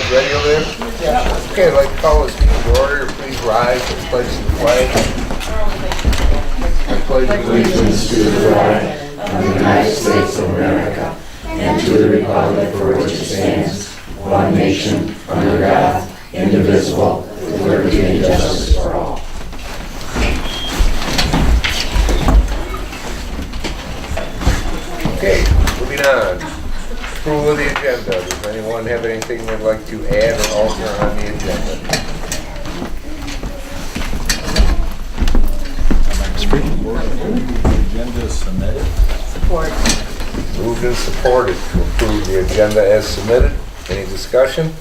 guys ready over there? Yeah. Okay, I'd like to call this meeting to order. Please rise and pledge the flag. I pledge Allegiance to the flag of the United States of America and to the republic for which it stands, one nation, under God, indivisible, with liberty and justice for all. Okay, moving on. Approval of the agenda. Does anyone have anything they'd like to add or alter on the agenda? The agenda is submitted. Support. Moved and supported to approve the agenda as submitted. Any discussion?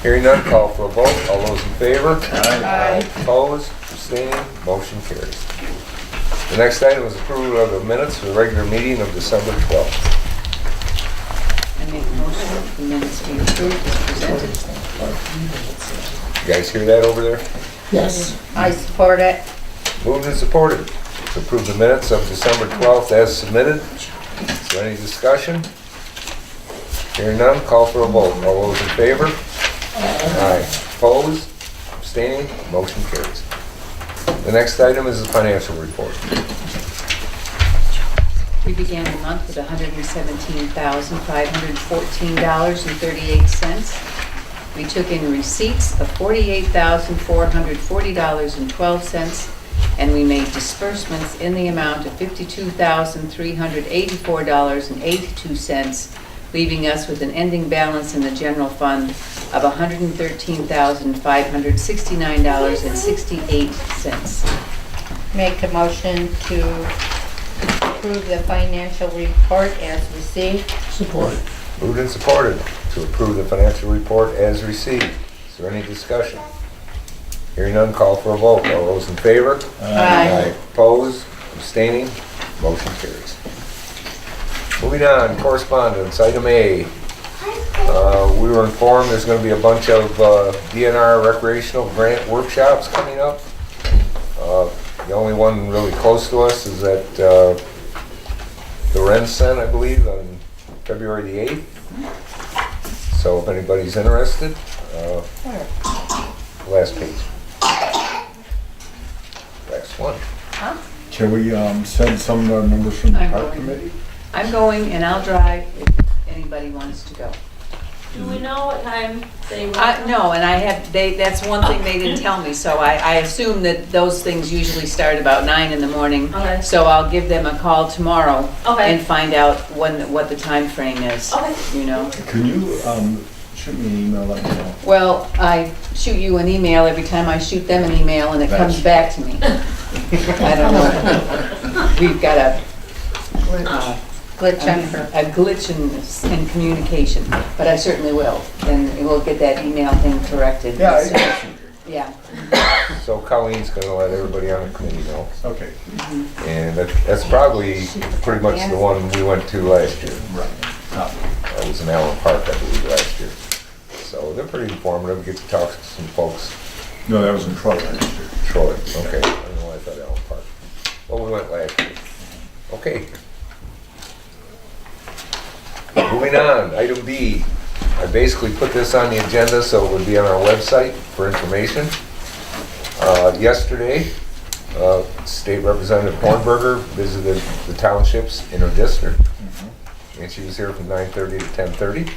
Hearing none, call for a vote. All those in favor? Aye. Opposed? Abstaining? Motion carries. The next item is approval of the minutes for the regular meeting of December 12th. I make a motion, the minutes be approved as presented. You guys hear that over there? Yes. I support it. Moved and supported to approve the minutes of December 12th as submitted. Is there any discussion? Hearing none, call for a vote. All those in favor? Aye. Opposed? Abstaining? Motion carries. The next item is the financial report. We began the month with $117,514.38. We took in receipts of $48,440.12, and we made disbursements in the amount of $52,384.82, leaving us with an ending balance in the general fund of $113,569.68. Make a motion to approve the financial report as received. Support. Moved and supported to approve the financial report as received. Is there any discussion? Hearing none, call for a vote. All those in favor? Aye. Opposed? Abstaining? Motion carries. Moving on, correspondence, item A. We were informed there's going to be a bunch of DNR recreational grant workshops coming up. The only one really close to us is at the Rensen, I believe, on February the 8th. So if anybody's interested, last page. Last one. Can we send some of our members from the I'm park going. committee? I'm going, and I'll drive if anybody wants to go. Do we know what time they run? No, and that's one thing they didn't tell me, so I assume that those things usually start about 9 in the morning. Okay. So I'll give them a call tomorrow Okay. and find out what the time frame is, Okay. you know? Can you shoot me an email, let me know? Well, I shoot you an email every time I shoot them an email, and it comes back to me. I don't know. We've got a Glitch on her. a glitch in communication, but I certainly will, and we'll get that email thing corrected. Yeah. So Colleen's going to let everybody on the committee know. Okay. And that's probably pretty much the one we went to last year. Right. It was in Allen Park, I believe, last year. So they're pretty informative. We get to talk to some folks. No, that was in Troy last year. Troy, okay. I don't know why I thought Allen Park. Well, we went last year. Okay. Moving on, item B. I basically put this on the agenda so it would be on our website for information. Yesterday, State Representative Hornberger visited the townships in her district. And she was here from 9:30 to 10:30.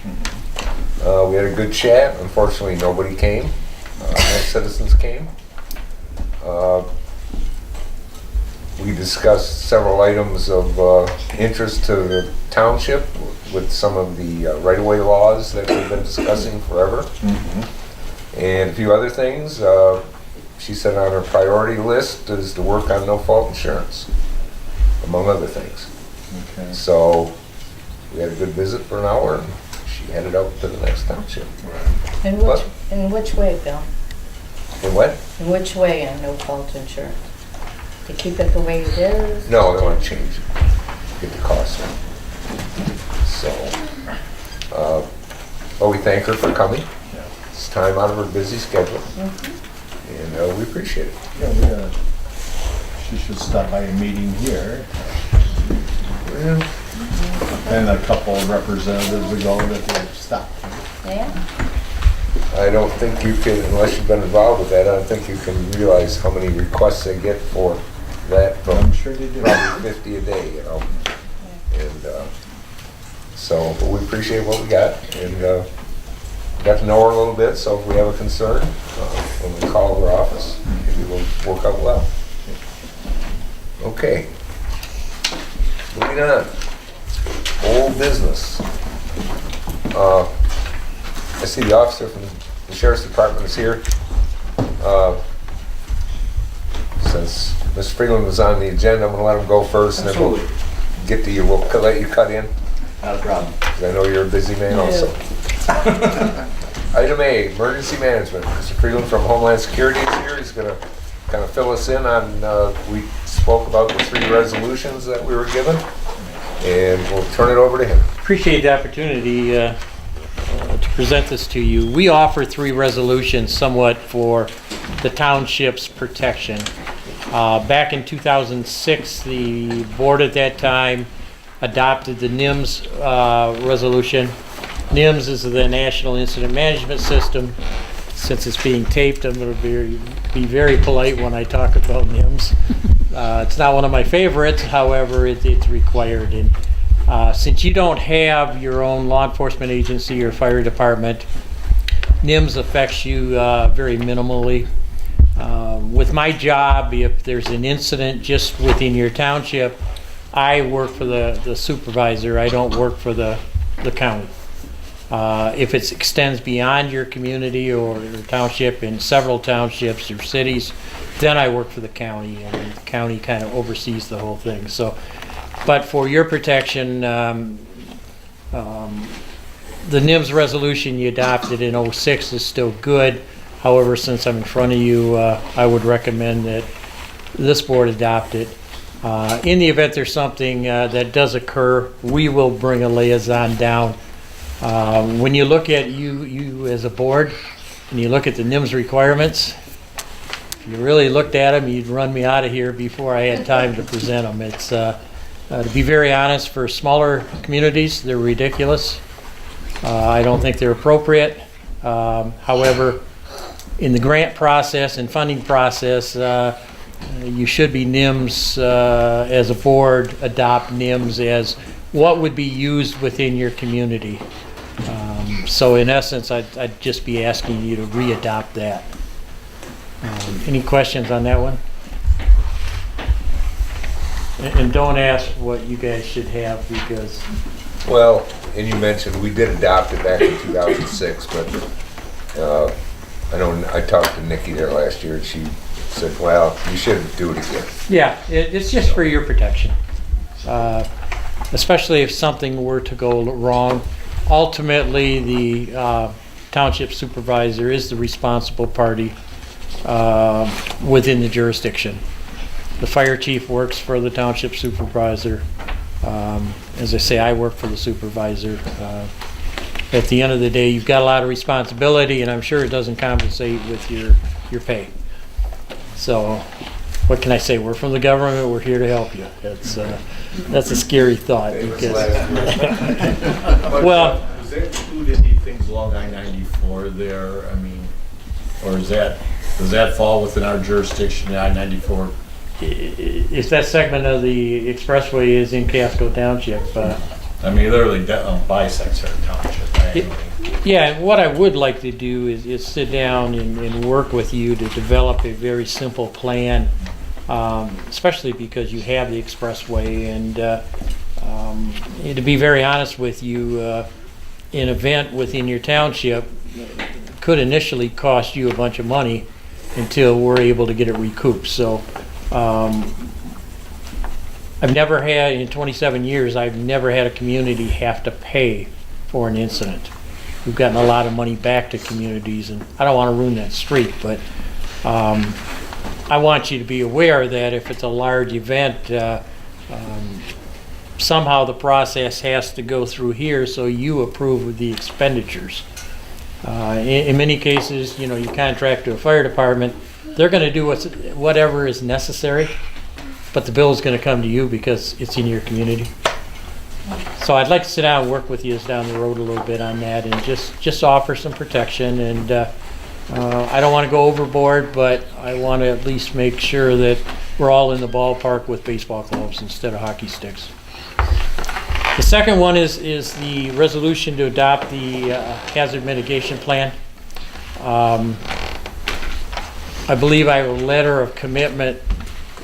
We had a good chat. Unfortunately, nobody came. No citizens came. We discussed several items of interest to the township with some of the right-of-way laws that we've been discussing forever. And a few other things. She said on her priority list is to work on no-fault insurance, among other things. Okay. So we had a good visit for an hour, and she headed out to the next township. In which way, Bill? And what? In which way on no fault insurance? To keep it the way it is? No, they want to change it, get the cost down. So, well, we thank her for coming. Yeah. It's time out of her busy schedule, and we appreciate it. Yeah, she should stop by a meeting here. Well, And a couple of representatives ago that they stopped. Yeah. I don't think you can, unless you've been involved with that, I don't think you can realize how many requests they get for that from I'm sure they do. probably 50 a day, you know? And so, but we appreciate what we got, and got to know her a little bit, so if we have a concern, when we call her office, maybe we'll work out well. Okay. Moving on. Old business. I see the officer from the Sheriff's Department is here. Since Ms. Freeland was on the agenda, I'm gonna let him go first, and then we'll get to you. We'll let you cut in, Not a problem. 'cause I know you're a busy man also. Item A, emergency management. Mr. Freeland from Homeland Security is here. He's gonna kind of fill us in on, we spoke about the 3 resolutions that we were given, and we'll turn it over to him. Appreciate the opportunity to present this to you. We offer 3 resolutions somewhat for the township's protection. Back in 2006, the board at that time adopted the NIMS resolution. NIMS is the National Incident Management System. Since it's being taped, I'm going to be very polite when I talk about NIMS. It's not one of my favorites, however, it's required. And since you don't have your own law enforcement agency or fire department, NIMS affects you very minimally. With my job, if there's an incident just within your township, I work for the supervisor. I don't work for the county. If it extends beyond your community or your township in several townships or cities, then I work for the county, and the county kind of oversees the whole thing. So, but for your protection, the NIMS resolution you adopted in '06 is still good. However, since I'm in front of you, I would recommend that this board adopt it. In the event there's something that does occur, we will bring a liaison down. When you look at you as a board, and you look at the NIMS requirements, if you really looked at them, you'd run me out of here before I had time to present them. It's, to be very honest, for smaller communities, they're ridiculous. I don't think they're appropriate. However, in the grant process and funding process, you should be NIMS, as a board, adopt NIMS as what would be used within your community. So in essence, I'd just be asking you to re-adopt that. Any questions on that one? And don't ask what you guys should have, because Well, and you mentioned we did adopt it back in 2006, but I know I talked to Nikki there last year, and she said, well, you shouldn't do it again. yeah, it's just for your protection. Especially if something were to go wrong. Ultimately, the township supervisor is the responsible party within the jurisdiction. The fire chief works for the township supervisor. As I say, I work for the supervisor. At the end of the day, you've got a lot of responsibility, and I'm sure it doesn't compensate with your pay. So, what can I say? We're from the government. We're here to help you. That's a scary thought. Because well, Does that include any things along I-94 there? I mean, or does that fall within our jurisdiction, I-94? if that segment of the expressway is in Casco Township. I mean, literally bisects our township. Yeah, and what I would like to do is sit down and work with you to develop a very simple plan, especially because you have the expressway. And to be very honest with you, an event within your township could initially cost you a bunch of money until we're able to get it recouped. So I've never had, in 27 years, I've never had a community have to pay for an incident. We've gotten a lot of money back to communities, and I don't want to ruin that streak, but I want you to be aware that if it's a large event, somehow the process has to go through here, so you approve of the expenditures. In many cases, you contract to a fire department, they're going to do whatever is necessary, but the bill is going to come to you because it's in your community. So I'd like to sit down and work with you down the road a little bit on that and just offer some protection. And I don't want to go overboard, but I want to at least make sure that we're all in the ballpark with baseball gloves instead of hockey sticks. The second one is the resolution to adopt the hazard mitigation plan. I believe I have a letter of commitment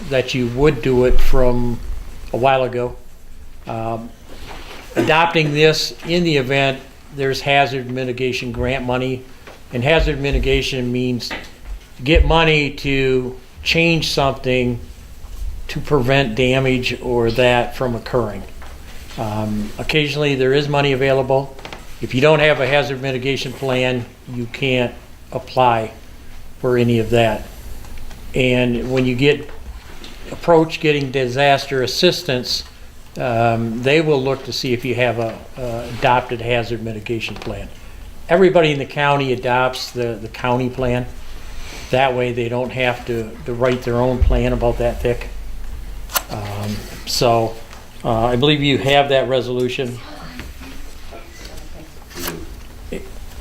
that you would do it from a while ago. Adopting this in the event there's hazard mitigation grant money, and hazard mitigation means get money to change something to prevent damage or that from occurring. Occasionally there is money available. If you don't have a hazard mitigation plan, you can't apply for any of that. And when you get approach getting disaster assistance, they will look to see if you have a adopted hazard mitigation plan. Everybody in the county adopts the county plan. That way they don't have to write their own plan about that thick. So I believe you have that resolution.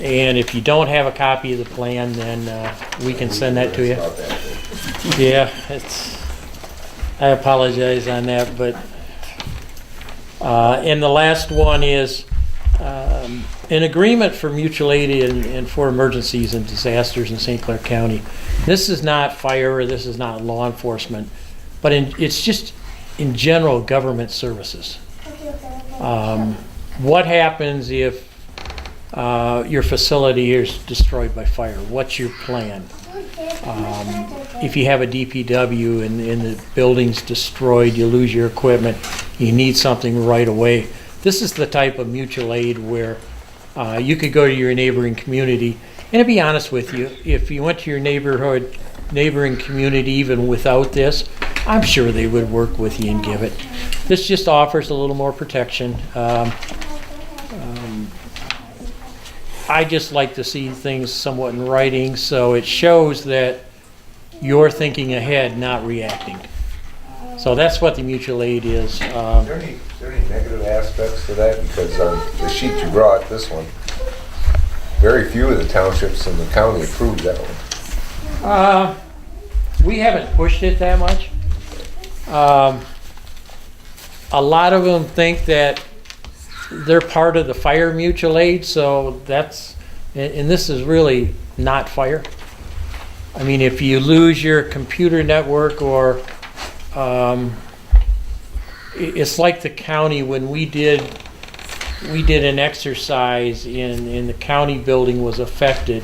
And if you don't have a copy of the plan, then we can send that to you. Yeah, I apologize on that, but and the last one is an agreement for mutual aid and for emergencies and disasters in St. Clair County. This is not fire, this is not law enforcement, but it's just in general government services. What happens if your facility is destroyed by fire? What's your plan? If you have a DPW and the building's destroyed, you lose your equipment, you need something right away. This is the type of mutual aid where you could go to your neighboring community. And to be honest with you, if you went to your neighboring community even without this, I'm sure they would work with you and give it. This just offers a little more protection. I just like to see things somewhat in writing, so it shows that you're thinking ahead, not reacting. So that's what the mutual aid is. Is there any negative aspects to that? Because on the sheet you brought, this one, very few of the townships in the county approved that one. We haven't pushed it that much. A lot of them think that they're part of the fire mutual aid, so that's, and this is really not fire. I mean, if you lose your computer network or it's like the county when we did an exercise in the county building was affected,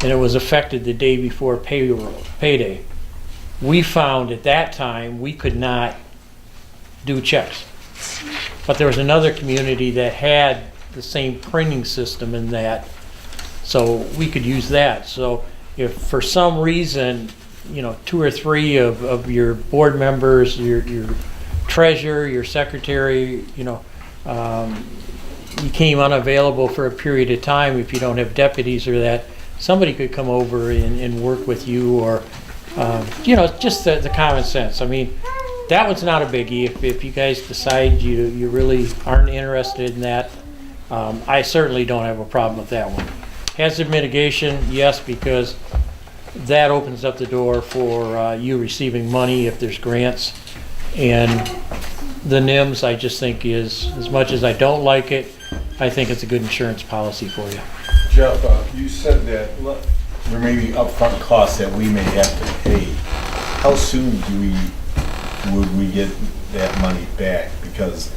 and it was affected the day before payday. We found at that time we could not do checks. But there was another community that had the same printing system in that, so we could use that. So if for some reason, 2 or 3 of your board members, your treasurer, your secretary, you came unavailable for a period of time, if you don't have deputies or that, somebody could come over and work with you, or just the common sense. I mean, that one's not a biggie. If you guys decide you really aren't interested in that, I certainly don't have a problem with that one. Hazard mitigation, yes, because that opens up the door for you receiving money if there's grants. And the NIMS, I just think is, as much as I don't like it, I think it's a good insurance policy for you. Jeff, you said that there may be upfront costs that we may have to pay. How soon would we get that money back? Because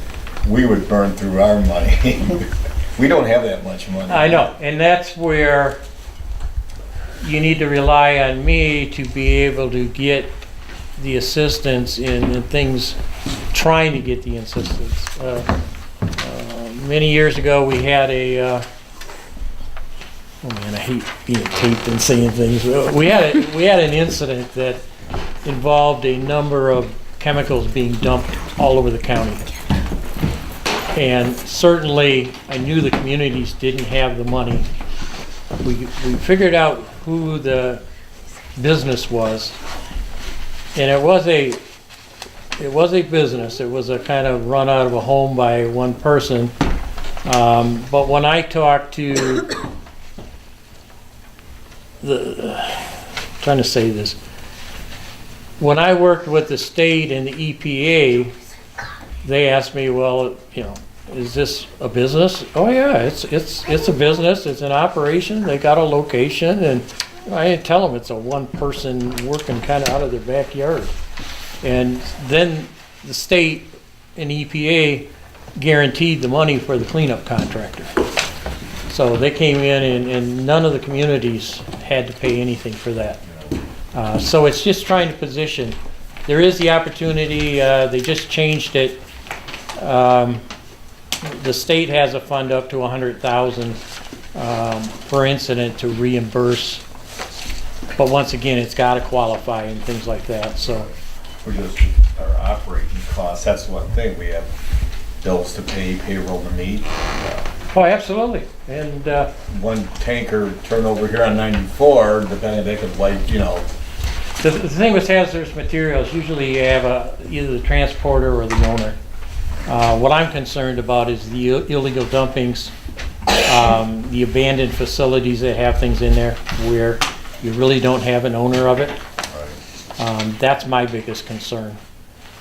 we would burn through our money. We don't have that much money. I know, and that's where you need to rely on me to be able to get the assistance in things, trying to get the assistance. Many years ago we had I hate being taped and saying things. We had an incident that involved a number of chemicals being dumped all over the county. And certainly I knew the communities didn't have the money. We figured out who the business was, and it was a it was a business. It was a kind of run out of a home by one person. But when I talked to trying to say this, when I worked with the state and the EPA, they asked me, well, you know, is this a business? Oh yeah, it's a business. It's an operation. They got a location, and I didn't tell them it's a one-person working kind of out of their backyard. And then the state and EPA guaranteed the money for the cleanup contractor. So they came in, and none of the communities had to pay anything for that. So it's just trying to position. There is the opportunity. They just changed it. The state has a fund up to $100,000 per incident to reimburse. But once again, it's got to qualify and things like that. So For just our operating costs, that's one thing. We have bills to pay, payroll to meet. oh, absolutely. And One tanker turnover here on 94, depending, they could like, you know, the thing with hazardous materials, usually you have either the transporter or the owner. What I'm concerned about is the illegal dumpings, the abandoned facilities that have things in there where you really don't have an owner of it. That's my biggest concern.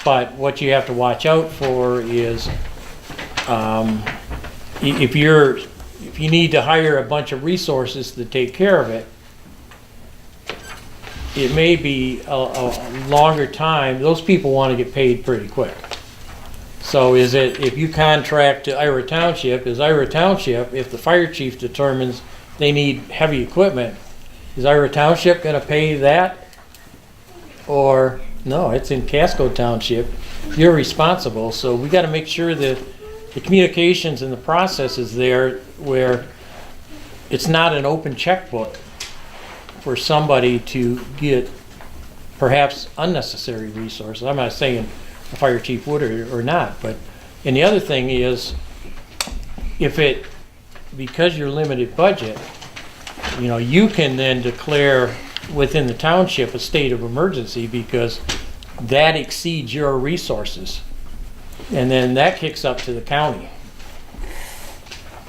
But what you have to watch out for is if you need to hire a bunch of resources to take care of it, it may be a longer time. Those people want to get paid pretty quick. So is it, if you contract to Ira Township, if the fire chief determines they need heavy equipment, is Ira Township going to pay that? Or, no, it's in Casco Township. You're responsible. So we got to make sure that the communications and the process is there where it's not an open checkbook for somebody to get perhaps unnecessary resources. I'm not saying the fire chief would or not, but, and the other thing is, because you're limited budget, you know, you can then declare within the township a state of emergency because that exceeds your resources. And then that kicks up to the county.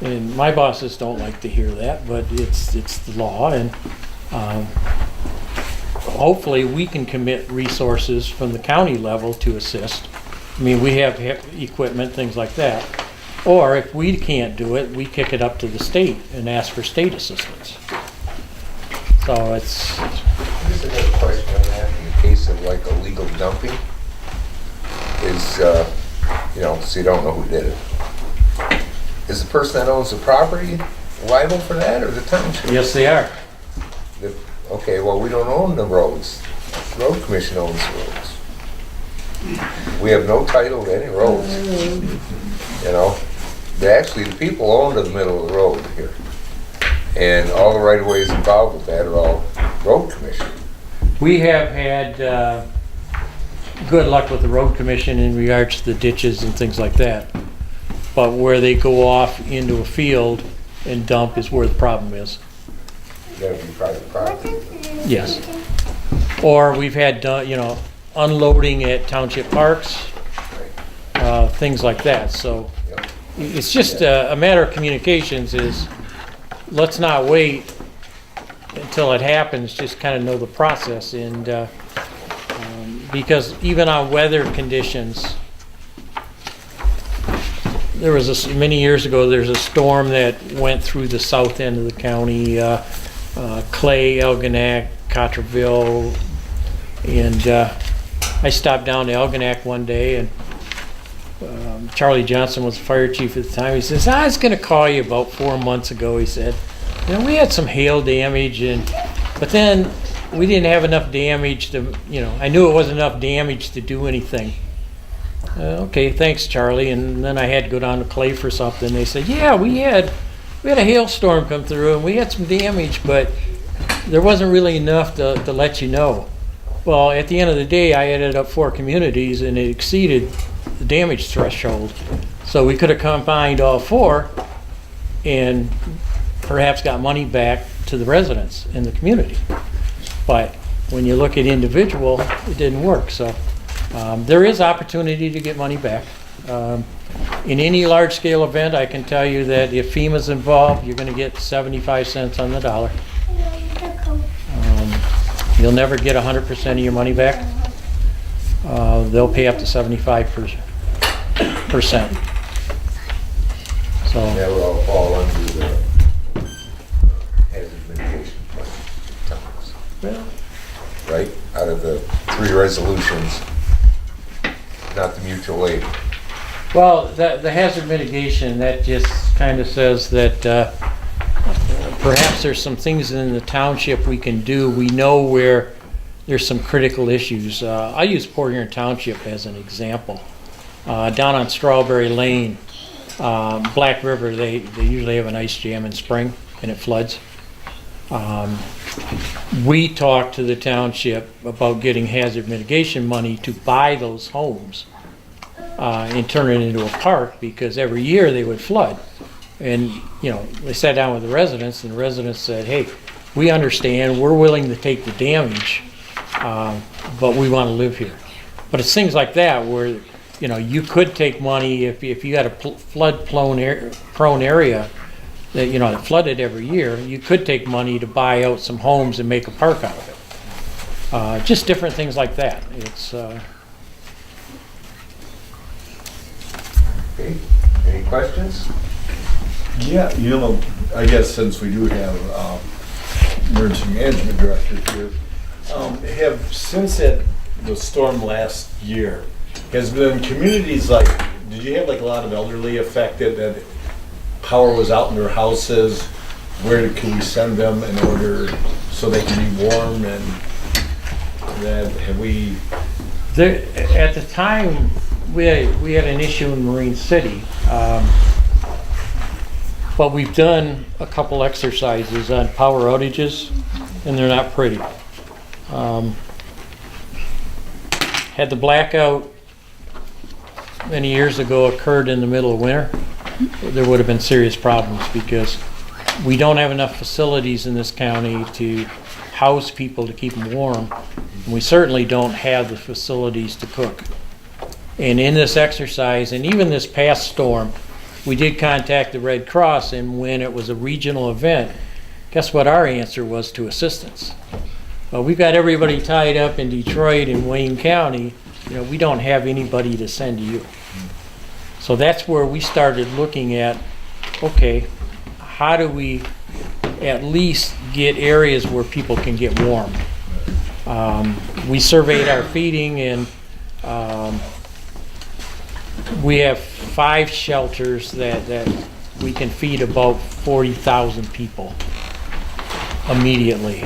And my bosses don't like to hear that, but it's the law, and hopefully we can commit resources from the county level to assist. I mean, we have equipment, things like that. Or if we can't do it, we kick it up to the state and ask for state assistance. So it's... Just another question on that, in the case of like illegal dumping, is, you know, so you don't know who did it. Is the person that owns the property liable for that, or the township? Yes, they are. Okay, well, we don't own the roads. The road commission owns the roads. We have no title to any roads. You know, actually, the people own the middle of the road here. And all the right-of-ways involved with that are all road commission. We have had good luck with the road commission in regards to the ditches and things like that. But where they go off into a field and dump is where the problem is. You gotta be private property. Yes. Or we've had, you know, unloading at township parks, things like that. So Yep. it's just a matter of communications is, let's not wait until it happens, just kind of know the process. And because even on weather conditions, there was many years ago, there's a storm that went through the south end of the county, Clay, Elginak, Cotterville, and I stopped down to Elginak one day, and Charlie Johnson was the fire chief at the time. He says, I was going to call you about 4 months ago, he said. You know, we had some hail damage, but then we didn't have enough damage to, you know, I knew it wasn't enough damage to do anything. Okay, thanks, Charlie. And then I had to go down to Clay for something. They said, yeah, we had a hailstorm come through, and we had some damage, but there wasn't really enough to let you know. Well, at the end of the day, I added up 4 communities, and it exceeded the damage threshold. So we could have combined all 4 and perhaps got money back to the residents in the community. But when you look at individual, it didn't work. So There is opportunity to get money back. In any large-scale event, I can tell you that if FEMA's involved, you're going to get 75 cents on the dollar. You'll never get 100% of your money back. They'll pay up to 75%. So That would all fall under the hazard mitigation plan, well, right? Out of the 3 resolutions, not the mutual aid. well, the hazard mitigation, that just kind of says that perhaps there's some things in the township we can do. We know where there's some critical issues. I use Port Huron Township as an example. Down on Strawberry Lane, Black River, they usually have an ice jam in spring and it floods. We talked to the township about getting hazard mitigation money to buy those homes and turn it into a park, because every year they would flood. And, you know, they sat down with the residents, and the residents said, hey, we understand, we're willing to take the damage, but we want to live here. But it's things like that where, you know, you could take money if you had a flood-prone area that, you know, that flooded every year, you could take money to buy out some homes and make a park out of it. Just different things like that. It's Okay, any questions? Yeah, you know, I guess since we do have emergency management director here, have since the storm last year, has been communities like, did you have like a lot of elderly affected that power was out in their houses? Where can we send them in order so they can be warm, and that have we? there, at the time, we had an issue in Marine City, but we've done a couple exercises on power outages, and they're not pretty. Had the blackout many years ago occurred in the middle of winter, there would have been serious problems, because we don't have enough facilities in this county to house people to keep them warm. And we certainly don't have the facilities to cook. And in this exercise, and even this past storm, we did contact the Red Cross, and when it was a regional event, guess what our answer was to assistance? Well, we've got everybody tied up in Detroit and Wayne County, you know, we don't have anybody to send to you. So that's where we started looking at, okay, how do we at least get areas where people can get warm? We surveyed our feeding, and we have 5 shelters that we can feed about 40,000 people immediately.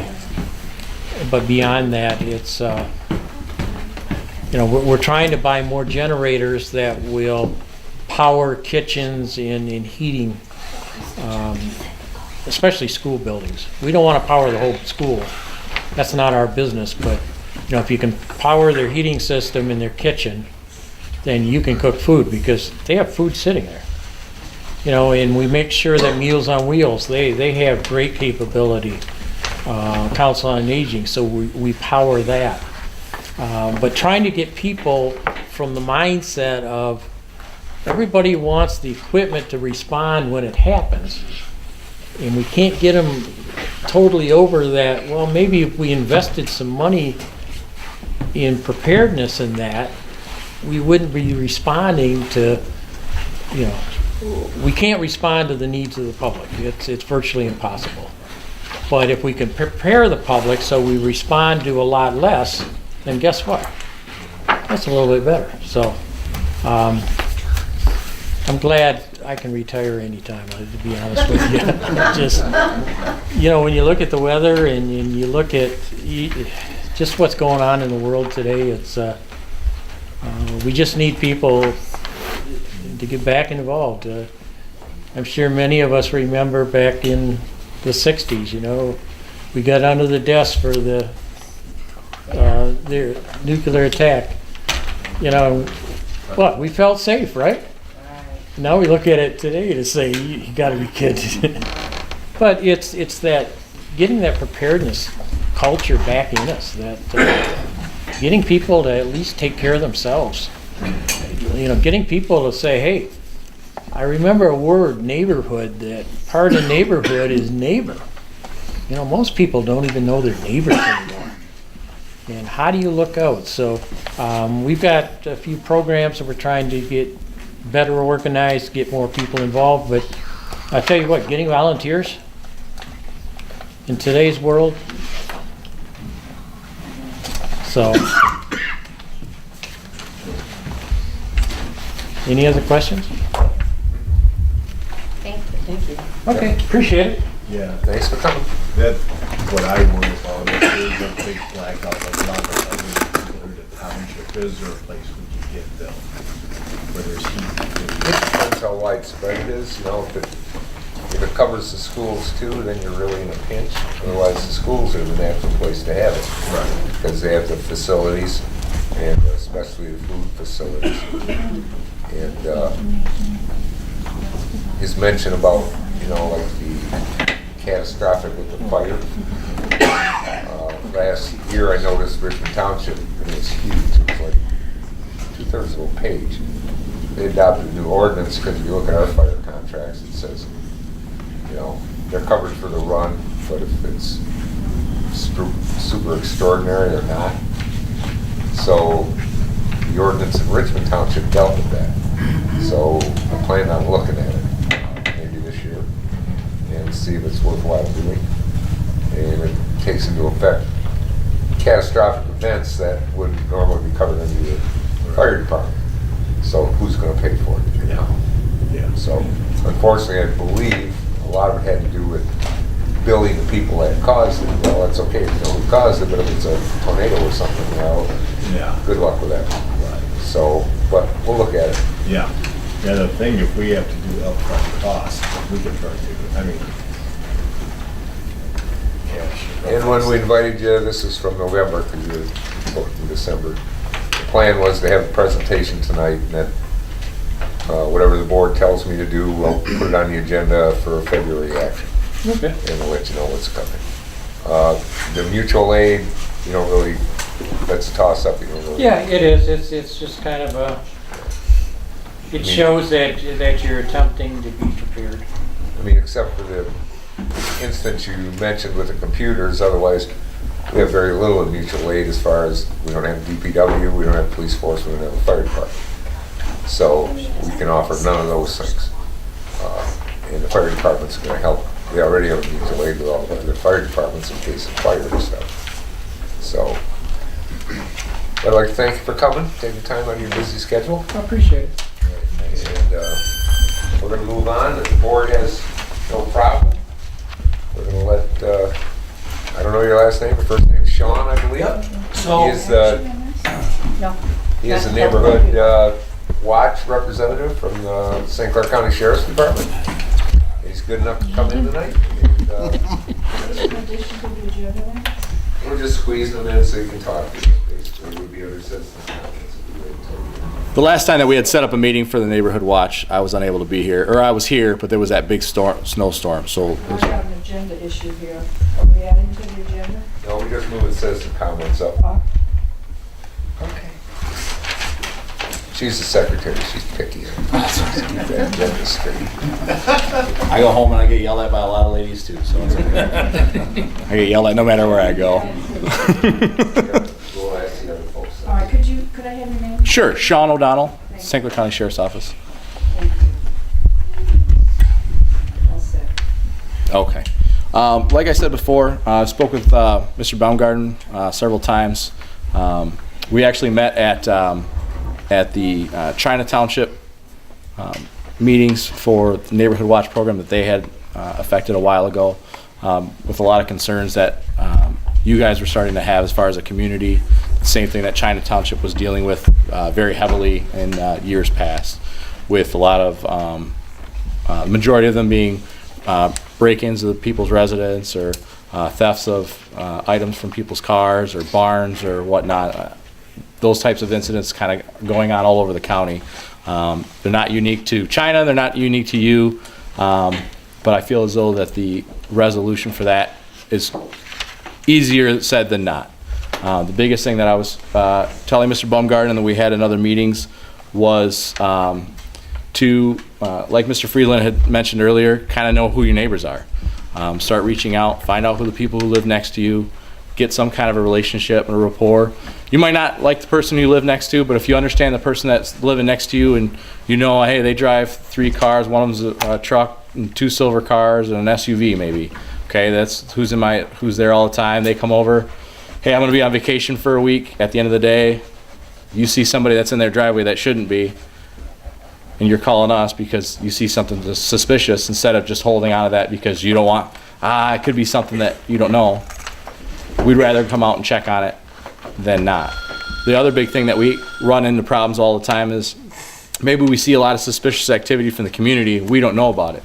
But beyond that, it's, you know, we're trying to buy more generators that will power kitchens and heating, especially school buildings. We don't want to power the whole school. That's not our business, but, you know, if you can power their heating system in their kitchen, then you can cook food, because they have food sitting there. You know, and we make sure that Meals on Wheels, they have great capability, Council on Aging, so we power that. But trying to get people from the mindset of everybody wants the equipment to respond when it happens, and we can't get them totally over that, well, maybe if we invested some money in preparedness in that, we wouldn't be responding to, you know, we can't respond to the needs of the public. It's virtually impossible. But if we can prepare the public so we respond to a lot less, then guess what? That's a little bit better. So I'm glad I can retire anytime, to be honest with you. Just, you know, when you look at the weather and you look at just what's going on in the world today, it's we just need people to get back involved. I'm sure many of us remember back in the 60s, you know, we got under the desk for the nuclear attack. You know, what, we felt safe, right? Now we look at it today to say, you gotta be kidding. But it's that, getting that preparedness culture back in us, that getting people to at least take care of themselves. You know, getting people to say, hey, I remember a word, neighborhood, that part of neighborhood is neighbor. You know, most people don't even know their neighbors anymore. And how do you look out? So we've got a few programs that we're trying to get better organized, get more people involved, but I tell you what, getting volunteers in today's world, so. Any other questions? Thank you. Thank you. Okay, appreciate it. Yeah, Thanks for coming. that's what I worry about, if there's a big blackout like a lot of other people in the township, is there a place we can get them? Where there's heat? It depends how widespread it is, you know, if it covers the schools too, then you're really in a pinch. Otherwise, the schools are the natural place to have it. Right. Because they have the facilities, and especially the food facilities. And his mention about, you know, like the catastrophic with the fire. Last year I noticed Richmond Township, and it was huge, it was like 2/3 of a page. They adopted a new ordinance, because if you look at our fire contracts, it says, you know, they're covered for the run, but if it's super extraordinary, they're not. So the ordinance in Richmond Township dealt with that. So I plan on looking at it maybe this year and see if it's worthwhile doing. And it takes into effect catastrophic events that would normally be covered under the fire department. So who's going to pay for it? You know? Yeah. So unfortunately, I believe a lot of it had to do with billing the people that caused it. Well, that's okay if you know who caused it, but if it's a tornado or something, well, Yeah. good luck with that. So, but we'll look at it. Yeah. Yeah, the thing, if we have to do upfront costs, we can try to do it. I mean, cash. And when we invited you, this is from November, because you're booked in December. The plan was to have a presentation tonight, and then whatever the board tells me to do, we'll put it on the agenda for February action. Okay. And we'll let you know what's coming. The mutual aid, you don't really, that's a toss up. You don't really. Yeah, it is. It's just kind of a, it shows that you're attempting to be prepared. I mean, except for the instance you mentioned with the computers, otherwise we have very little in mutual aid as far as we don't have DPW, we don't have police force, we don't have a fire department. So we can offer none of those things. And the fire department's going to help. They already have a mutual aid with all the other fire departments in case of fire and stuff. So I'd like to thank you for coming, taking time out of your busy schedule. I appreciate it. And we're going to move on. If the board has no problem, we're going to let, I don't know your last name, your first name is Sean, I believe. Yep. He is No. he is the neighborhood watch representative from the St. Clair County Sheriff's Department. He's good enough to come in tonight. And, we're just squeezing him in so he can talk to you. Basically, would be other citizens' comments. The last time that we had set up a meeting for the neighborhood watch, I was unable to be here, or I was here, but there was that big snowstorm, so. I have an agenda issue here. Are we adding to the agenda? No, we just move citizen comments up. Okay. She's the secretary, she's picky. Keep that agenda straight. I go home and I get yelled at by a lot of ladies too, so it's okay. I get yelled at no matter where I go. We'll ask the other folks. All right, could I have your name? Sure, Sean O'Donnell, St. Clair County Sheriff's Office. Thank you. All set. Okay. Like I said before, I spoke with Mr. Baumgarten several times. We actually met at the China Township meetings for the Neighborhood Watch program that they had affected a while ago, with a lot of concerns that you guys were starting to have as far as a community. The same thing that China Township was dealing with very heavily in years past, with a lot of, majority of them being break-ins of people's residence, or thefts of items from people's cars or barns or whatnot. Those types of incidents kind of going on all over the county. They're not unique to China, they're not unique to you, but I feel as though that the resolution for that is easier said than not. The biggest thing that I was telling Mr. Baumgarten, and that we had in other meetings, was to, like Mr. Freeland had mentioned earlier, kind of know who your neighbors are. Start reaching out, find out who the people who live next to you, get some kind of a relationship and a rapport. You might not like the person you live next to, but if you understand the person that's living next to you and you know, hey, they drive 3 cars, one of them's a truck, and 2 silver cars, and an SUV maybe. Okay, that's who's there all the time. They come over, hey, I'm gonna be on vacation for a week. At the end of the day, you see somebody that's in their driveway that shouldn't be, and you're calling us because you see something that's suspicious, instead of just holding on to that because you don't want, it could be something that you don't know. We'd rather come out and check on it than not. The other big thing that we run into problems all the time is maybe we see a lot of suspicious activity from the community. We don't know about it.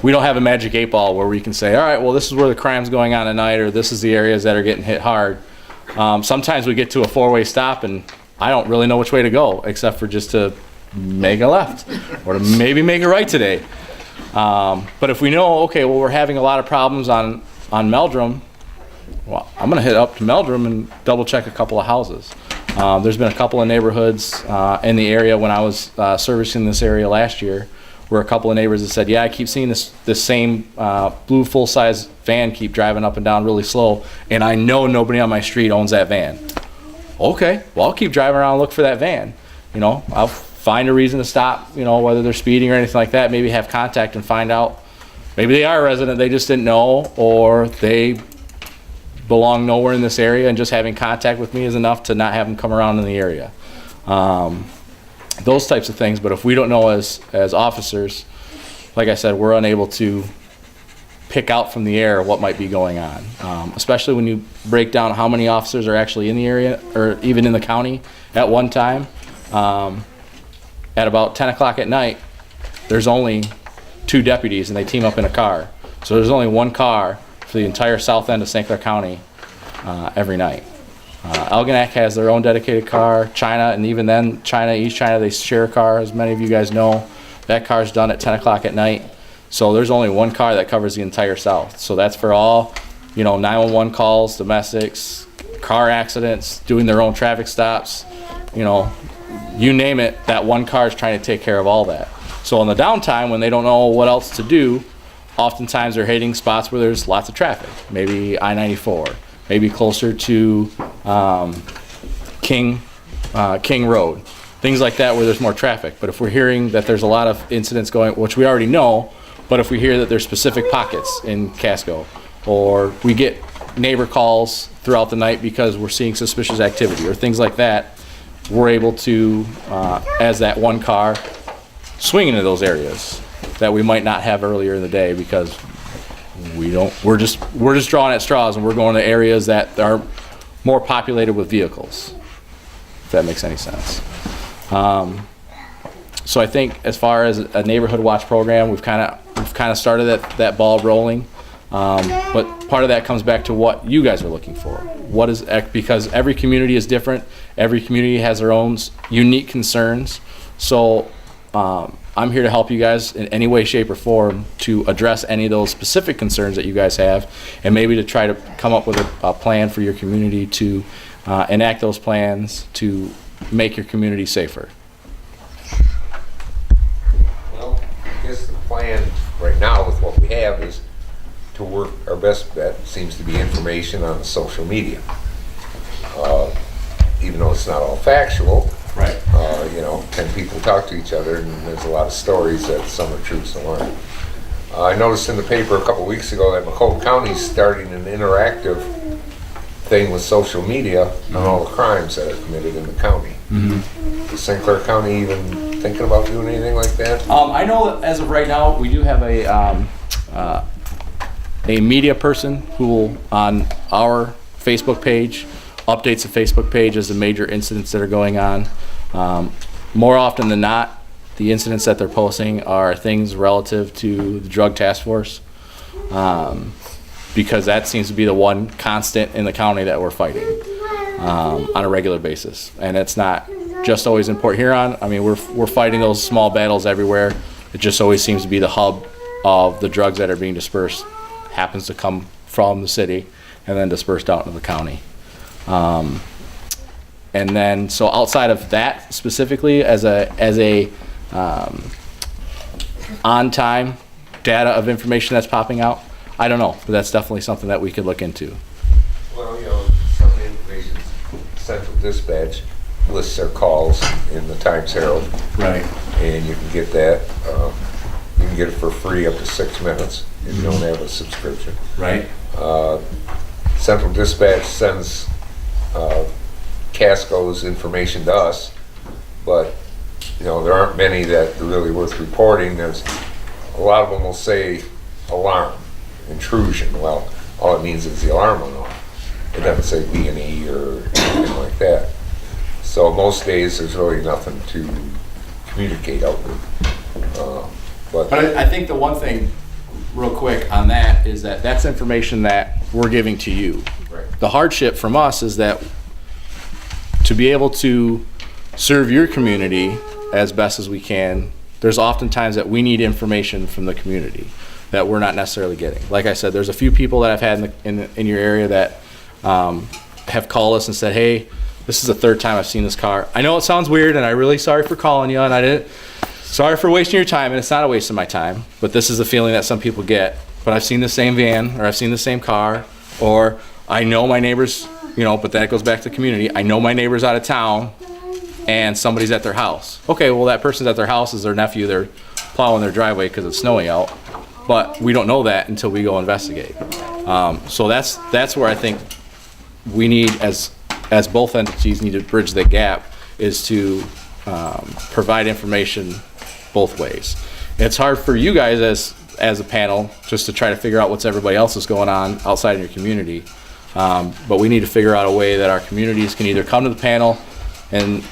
We don't have a magic 8 ball where we can say, all right, well, this is where the crime's going on tonight, or this is the areas that are getting hit hard. Sometimes we get to a 4-way stop and I don't really know which way to go, except for just to make a left or to maybe make a right today. But if we know, okay, well, we're having a lot of problems on Meldrum, well, I'm gonna hit up to Meldrum and double check a couple of houses. There's been a couple of neighborhoods in the area when I was servicing this area last year, where a couple of neighbors have said, yeah, I keep seeing this same blue full-size van keep driving up and down really slow, and I know nobody on my street owns that van. Okay, well, I'll keep driving around and look for that van. You know, I'll find a reason to stop, you know, whether they're speeding or anything like that, maybe have contact and find out. Maybe they are a resident, they just didn't know, or they belong nowhere in this area, and just having contact with me is enough to not have them come around in the area. Those types of things, but if we don't know as officers, like I said, we're unable to pick out from the air what might be going on. Especially when you break down how many officers are actually in the area, or even in the county at one time. At about 10 o'clock at night, there's only 2 deputies and they team up in a car. So there's only 1 car for the entire south end of St. Clair County every night. Algonac has their own dedicated car. China, and even then, East China, they share a car, as many of you guys know. That car's done at 10 o'clock at night. So there's only 1 car that covers the entire south. So that's for all, 911 calls, domestics, car accidents, doing their own traffic stops, you name it, that 1 car is trying to take care of all that. So in the downtime, when they don't know what else to do, oftentimes they're hitting spots where there's lots of traffic. Maybe I-94, maybe closer to King Road, things like that where there's more traffic. But if we're hearing that there's a lot of incidents going, which we already know, but if we hear that there's specific pockets in Casco, or we get neighbor calls throughout the night because we're seeing suspicious activity or things like that, we're able to, as that 1 car, swing into those areas that we might not have earlier in the day, because we're just drawing at straws, and we're going to areas that are more populated with vehicles, if that makes any sense. So I think as far as a neighborhood watch program, we've kind of started that ball rolling. But part of that comes back to what you guys are looking for. Because every community is different. Every community has their own unique concerns. So I'm here to help you guys in any way, shape, or form to address any of those specific concerns that you guys have, and maybe to try to come up with a plan for your community to enact those plans to make your community safer. Well, I guess the plan right now with what we have is to work. Our best bet seems to be information on social media. Even though it's not all factual, Right. 10 people talk to each other, and there's a lot of stories that some are true, some aren't. I noticed in the paper a couple weeks ago that Macomb County's starting an interactive thing with social media on all the crimes that are committed in the county. Mm-hmm. Is St. Clair County even thinking about doing anything like that? I know that as of right now, we do have a media person who will, on our Facebook page, updates the Facebook page as the major incidents that are going on. More often than not, the incidents that they're posting are things relative to the drug task force, because that seems to be the one constant in the county that we're fighting on a regular basis. And it's not just always in Port Huron. I mean, we're fighting those small battles everywhere. It just always seems to be the hub of the drugs that are being dispersed happens to come from the city. and then dispersed out into the county. And then, so outside of that specifically, as a on-time data of information that's popping out, I don't know, but that's definitely something that we could look into. Well, some of the information, Central Dispatch lists their calls in the Times Herald, Right. and you can get that. You can get it for free up to 6 minutes if you don't have a subscription. Right. Central Dispatch sends Casco's information to us, but there aren't many that are really worth reporting. There's a lot of them will say alarm, intrusion. Well, all it means is the alarm went off. It doesn't say B&E or anything like that. So most days there's really nothing to communicate out with. But I think the one thing, real quick on that, is that that's information that we're giving to you. Right. The hardship from us is that to be able to serve your community as best as we can, there's oftentimes that we need information from the community that we're not necessarily getting. Like I said, there's a few people that I've had in your area that have called us and said, hey, this is the third time I've seen this car. I know it sounds weird, and I'm really sorry for calling you, and sorry for wasting your time, and it's not a waste of my time, but this is the feeling that some people get. But I've seen the same van, or I've seen the same car, or I know my neighbors, but that goes back to the community. I know my neighbor's out of town, and somebody's at their house. Okay, well, that person's at their house is their nephew. They're plowing their driveway because it's snowing out, but we don't know that until we go investigate. So that's where I think we need, as both entities need to bridge the gap, is to provide information both ways. It's hard for you guys as a panel just to try to figure out what's everybody else is going on outside in your community. But we need to figure out a way that our communities can either come to the panel, and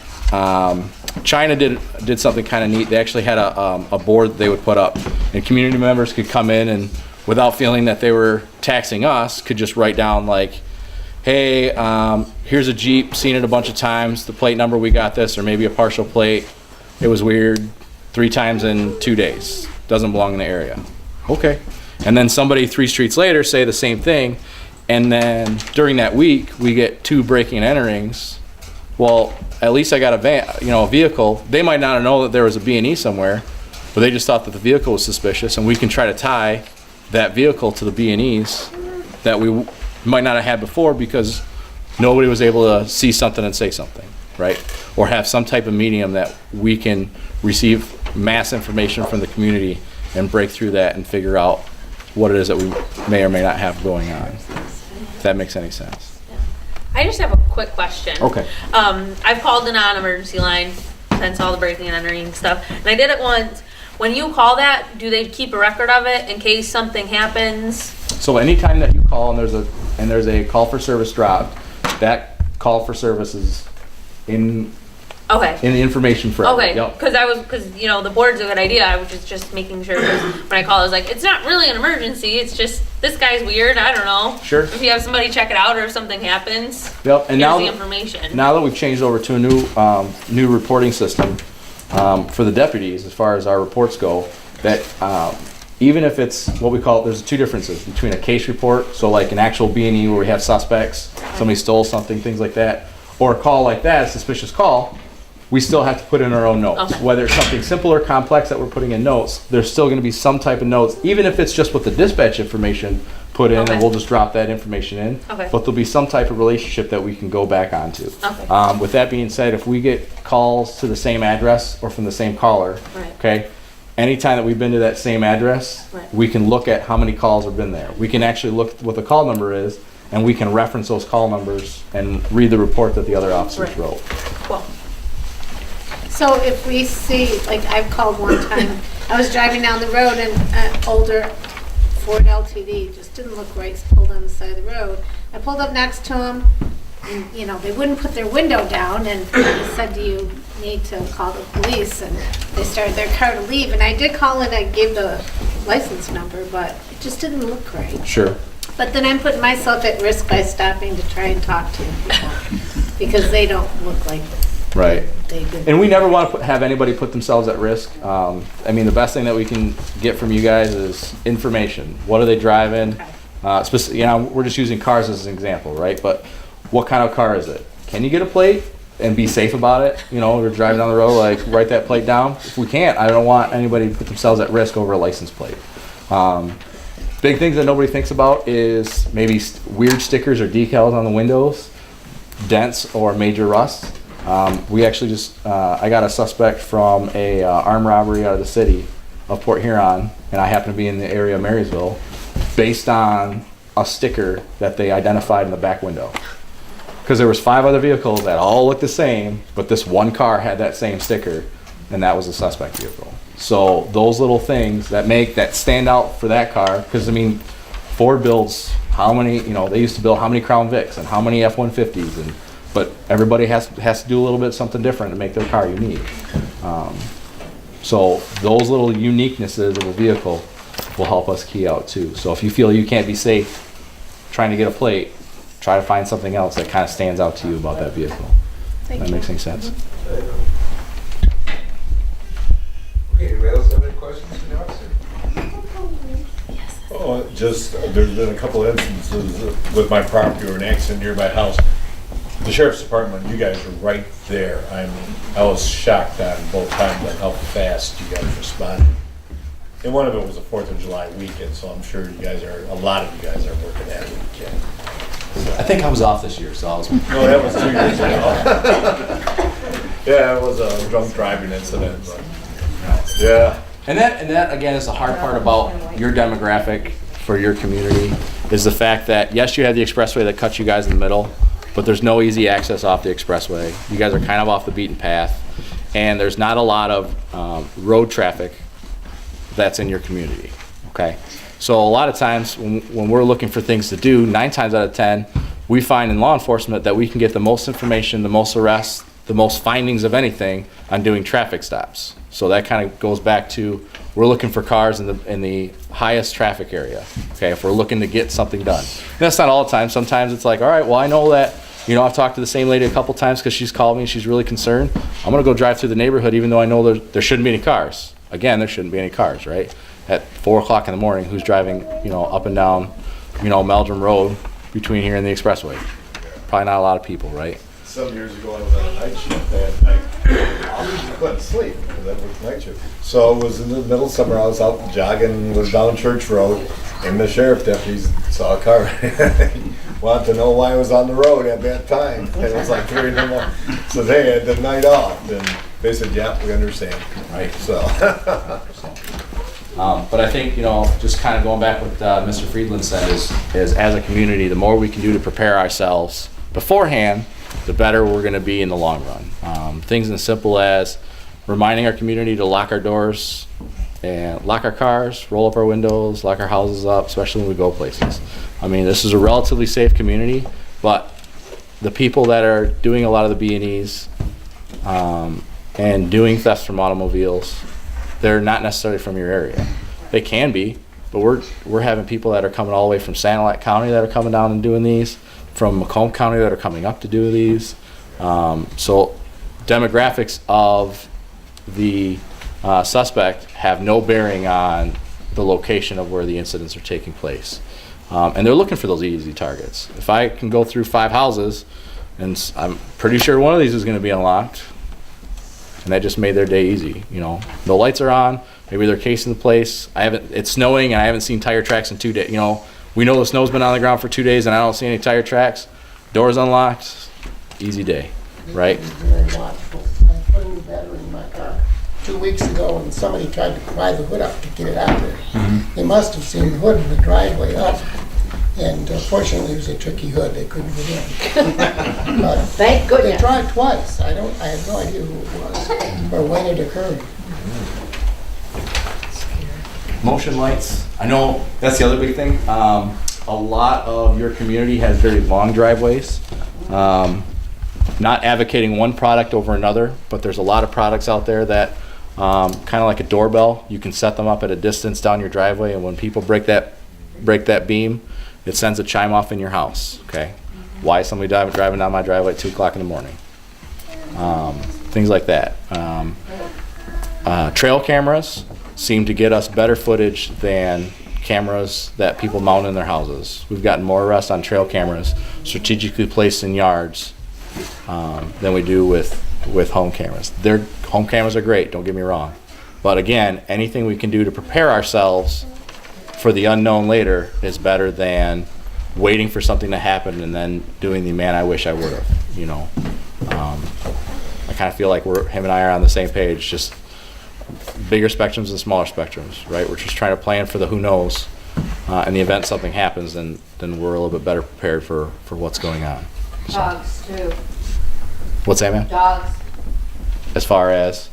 China did something kind of neat. They actually had a board that they would put up, and community members could come in and, without feeling that they were taxing us, could just write down like, hey, here's a Jeep, seen it a bunch of times, the plate number, we got this, or maybe a partial plate, it was weird, 3 times in 2 days, doesn't belong in the area. Okay. And then somebody 3 streets later say the same thing, and then during that week we get 2 breaking and enterings. Well, at least I got a vehicle. They might not know that there was a B&E somewhere, but they just thought that the vehicle was suspicious, and we can try to tie that vehicle to the B&Es that we might not have had before because nobody was able to see something and say something, right? Or have some type of medium that we can receive mass information from the community and break through that and figure out what it is that we may or may not have going on, if that makes any sense. I just have a quick question. Okay. I've called the non-emergency line since all the breaking and entering stuff, and I did it once. When you call that, do they keep a record of it in case something happens? So anytime that you call and there's a call for service dropped, that call for service is in Okay. the information for Okay, Yep. because the board's a good idea. I was just making sure. 'Cause when I call, I was like, it's not really an emergency. It's just this guy's weird. I don't know. Sure. If you have somebody check it out, or if something happens, Yep. And here's now the information. Now that we've changed over to a new reporting system for the deputies, as far as our reports go, that even if it's what we call, there's 2 differences between a case report, so like an actual B&E where we have suspects, somebody stole something, things like that, or a call like that, a suspicious call, we still have to put in our own notes. Okay. Whether it's something simple or complex that we're putting in notes, there's still gonna be some type of notes, even if it's just with the dispatch information put in, Okay. and we'll just drop that information in. Okay. But there'll be some type of relationship that we can go back onto. Okay. With that being said, if we get calls to the same address or from the same caller, Right. okay, anytime that we've been to that same address, Right. we can look at how many calls have been there. We can actually look what the call number is, and we can reference those call numbers and read the report that the other officers Right. wrote. Cool. So if we see, like I've called one time, I was driving down the road and an older Ford LTD just didn't look right, pulled on the side of the road. I pulled up next to him, and they wouldn't put their window down, and he said, do you need to call the police? And they started their car to leave, and I did call and I gave the license number, but it just didn't look right. Sure. But then I'm putting myself at risk by stopping to try and talk to people, because they don't look like Right. they did. And we never want to have anybody put themselves at risk. I mean, the best thing that we can get from you guys is information. What are they driving? we're just using cars as an example, right? But what kind of car is it? Can you get a plate and be safe about it? We're driving down the road, like write that plate down. If we can't, I don't want anybody to put themselves at risk over a license plate. Big things that nobody thinks about is maybe weird stickers or decals on the windows, dents or major rust. We actually I got a suspect from a armed robbery out of the city of Port Huron, and I happen to be in the area of Marysville, based on a sticker that they identified in the back window. Because there was 5 other vehicles that all looked the same, but this one car had that same sticker, and that was a suspect vehicle. So those little things that stand out for that car, because Ford builds how many, they used to build how many Crown Vics and how many F-150s, but everybody has to do a little bit something different to make their car unique. So those little uniquenesses of a vehicle will help us key out too. So if you feel you can't be safe trying to get a plate, try to find something else that kind of stands out to you about that vehicle. That makes any sense. Okay, anybody else have any questions for the officer? Oh, there's been a couple instances with my property or an accident near my house. The sheriff's department, you guys are right there. I was shocked on both times on how fast you guys responded. And one of it was a 4th of July weekend, so I'm sure a lot of you guys are working that weekend. I think I was off this year, so I was. No, that was 2 years ago. Yeah, it was a drunk driving incident, but yeah. And that again is the hard part about your demographic for your community, is the fact that yes, you have the expressway that cuts you guys in the middle, but there's no easy access off the expressway. You guys are kind of off the beaten path, and there's not a lot of road traffic that's in your community. Okay, so a lot of times when we're looking for things to do, 9 times out of 10, we find in law enforcement that we can get the most information, the most arrests, the most findings of anything on doing traffic stops. So that kind of goes back to, we're looking for cars in the highest traffic area. Okay, if we're looking to get something done. And that's not all the time. Sometimes it's like, all right, well, I know that, I've talked to the same lady a couple times because she's called me and she's really concerned. I'm gonna go drive through the neighborhood even though I know there shouldn't be any cars. Again, there shouldn't be any cars, right? At 4 o'clock in the morning, who's driving, up and down, Meldrum Road between here and the expressway? Probably not a lot of people, right? Some years ago, I was on a night shift that night. I couldn't sleep because I worked night shift. So it was in the middle of summer. I was out jogging, was down Church Road, and the sheriff deputies saw a car. Wanted to know why I was on the road at that time. And it was like 3 in the morning. So they had the night off, and they said, "Yeah, we understand." Right. So. But I think, just kind of going back what Mr. Friedland said is as a community, the more we can do to prepare ourselves beforehand, the better we're going to be in the long run. Things as simple as reminding our community to lock our doors and lock our cars, roll up our windows, lock our houses up, especially when we go places. This is a relatively safe community, but the people that are doing a lot of the B&Es and doing thefts from automobiles, they're not necessarily from your area. They can be, but we're having people that are coming all the way from Sanilac County that are coming down and doing these, from Macomb County that are coming up to do these. So demographics of the suspect have no bearing on the location of where the incidents are taking place. And they're looking for those easy targets. If I can go through 5 houses, and I'm pretty sure one of these is going to be unlocked, and that just made their day easy. The lights are on, maybe they're casing the place. It's snowing and I haven't seen tire tracks in 2 days. We know the snow's been on the ground for 2 days and I don't see any tire tracks. Doors unlocked, easy day, right? Very watchful. I put a new battery in my car 2 weeks ago and somebody tried to pry the hood up to get it out there. Mm-hmm. They must have seen the hood in the driveway up. And fortunately, it was a tricky hood. They couldn't get in. But Thank they goodness. tried twice. I have no idea who it was or when it occurred. Motion lights, I know that's the other big thing. A lot of your community has very long driveways. Not advocating one product over another, but there's a lot of products out there that kind of like a doorbell, you can set them up at a distance down your driveway, and when people break that beam, it sends a chime off in your house. Okay, why is somebody driving down my driveway at 2 o'clock in the morning? Things like that. Trail cameras seem to get us better footage than cameras that people mount in their houses. We've gotten more arrests on trail cameras strategically placed in yards than we do with home cameras. Home cameras are great, don't get me wrong. But again, anything we can do to prepare ourselves for the unknown later is better than waiting for something to happen and then doing the man, I wish I would have, you know. I kind of feel like him and I are on the same page, just bigger spectrums and smaller spectrums, right? We're just trying to plan for the who knows. In the event something happens, then we're a little bit better prepared for what's going on. So. Dogs too. What's that, man? Dogs As far as?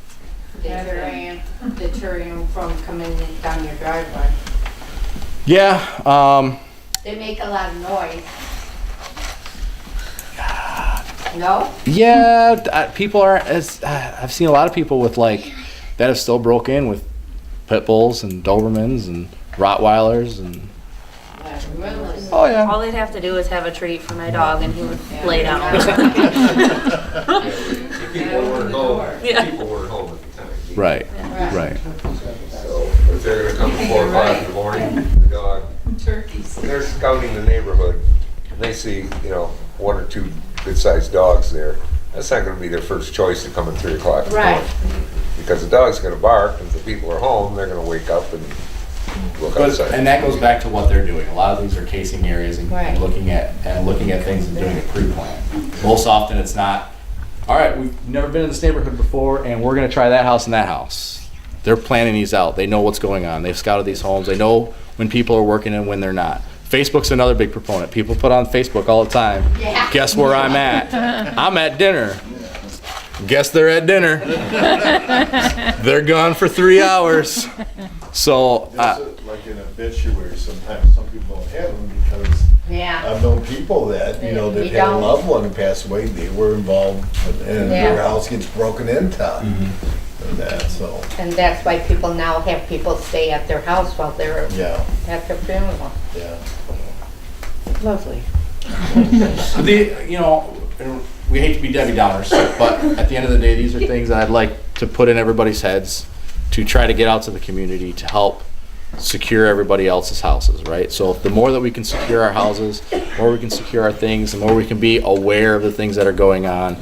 deter you from coming in down your driveway. Yeah. They make a lot of noise. No? Yeah, people are, I've seen a lot of people with that have still broke in with pit bulls and Dobermans and Rottweilers and. Really? Oh yeah. All they'd have to do is have a treat for my dog and he would lay down. People weren't home, Yeah. people weren't home at the time. Right. Right. So if they're gonna come at 4 o'clock in the morning, the dog, they're scouting the neighborhood, and they see, 1 or 2 good-sized dogs there. That's not gonna be their first choice to come at 3 o'clock in the morning. Because the dog's gonna bark, and if the people are home, they're gonna wake up and look outside. And that goes back to what they're doing. A lot of these are casing areas and Right. looking at things and doing it pre-planned. Most often it's not, all right, we've never been in this neighborhood before and we're gonna try that house and that house. They're planning these out. They know what's going on. They've scouted these homes. They know when people are working and when they're not. Facebook's another big proponent. People put on Facebook all the time. Yeah. Guess where I'm at? I'm at dinner. Guess they're at dinner. They're gone for 3 hours. So, There's like an obituary, sometimes some people don't have them because Yeah. I've known people that, We they've had a don't. loved one who passed away, they were involved and their Yeah. house gets broken into and that, so, And that's why people now have people stay at their house while they're yeah, at their funeral. yeah. Lovely. We hate to be Debbie Downers, but at the end of the day, these are things that I'd like to put in everybody's heads to try to get out to the community to help secure everybody else's houses, right? So the more that we can secure our houses, the more we can secure our things, the more we can be aware of the things that are going on,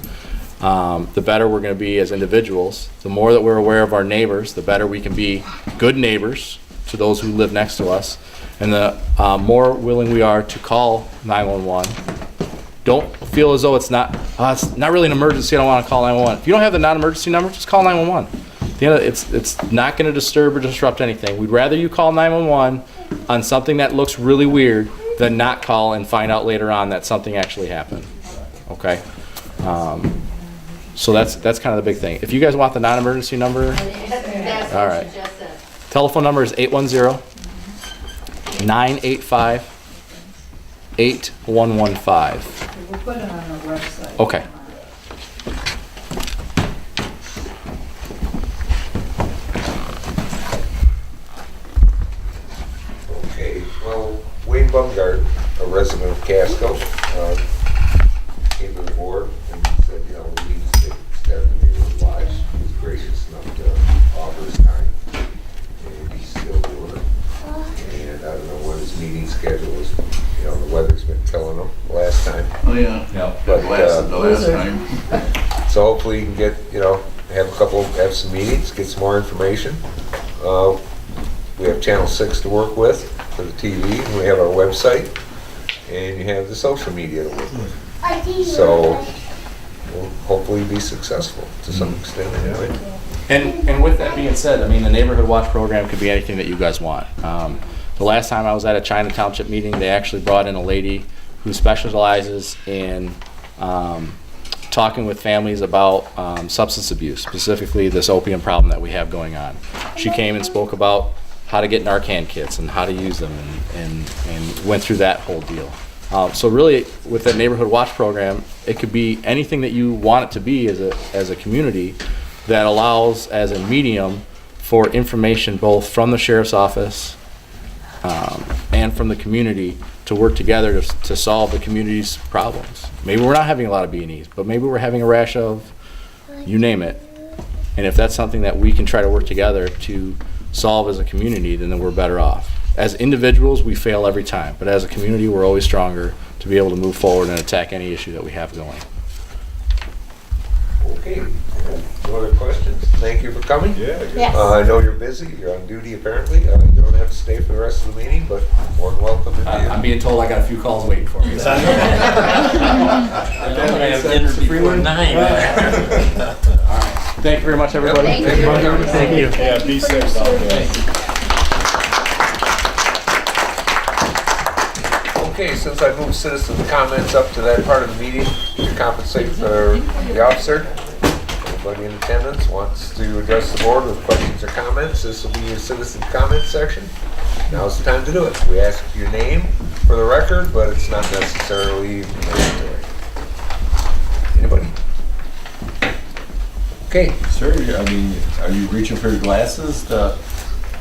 the better we're going to be as individuals. The more that we're aware of our neighbors, the better we can be good neighbors to those who live next to us, and the more willing we are to call 911. Don't feel as though it's not really an emergency, I don't want to call 911. If you don't have the non-emergency number, just call 911. At the end of it's not going to disturb or disrupt anything. We'd rather you call 911 on something that looks really weird than not call and find out later on that something actually happened. Okay? So that's kind of the big thing. If you guys want the non-emergency number, That's all what right. she just said. Telephone number is 810-985-8115. We'll put it on our website. Okay. Okay, well, Wayne Bumgard, a resident of Casco, came to the board and said, we need to start the neighborhood watch. He was gracious enough to offer his time, and he's still doing it. And I don't know what his meeting schedule is. The weather's been killing him last time. Oh, yeah. But, The last time. so hopefully you can get, have some meetings, get some more information. We have Channel 6 to work with for the TV, and we have our website, and you have the social media to work with. So we'll hopefully be successful to some extent anyway. And with that being said, I mean, the neighborhood watch program could be anything that you guys want. The last time I was at a China Township meeting, they actually brought in a lady who specializes in talking with families about substance abuse, specifically this opium problem that we have going on. She came and spoke about how to get Narcan kits and how to use them and went through that whole deal. So really, with that neighborhood watch program, it could be anything that you want it to be as a community that allows as a medium for information both from the sheriff's office and from the community to work together to solve the community's problems. Maybe we're not having a lot of B&Es, but maybe we're having a rash of, you name it. And if that's something that we can try to work together to solve as a community, then we're better off. as individuals, we fail every time, but as a community, we're always stronger to be able to move forward and attack any issue that we have going. Okay, no other questions? Thank you for coming. Yeah. Yes. I know you're busy, you're on duty apparently. You don't have to stay for the rest of the meeting, but more than welcome if you. I'm being told I got a few calls waiting for me. I'm gonna have dinner before 9. Thank you very much, everybody. Thank Thank you. you. Thank you. Yeah, be safe out there. Okay, since I moved citizens' comments up to that part of the meeting to compensate for the officer, anybody in attendance wants to address the board with questions or comments, this will be your citizen comment section. Now's the time to do it. We ask your name for the record, but it's not necessarily mandatory. Anybody? Okay. Sir, I mean, are you reaching for your glasses to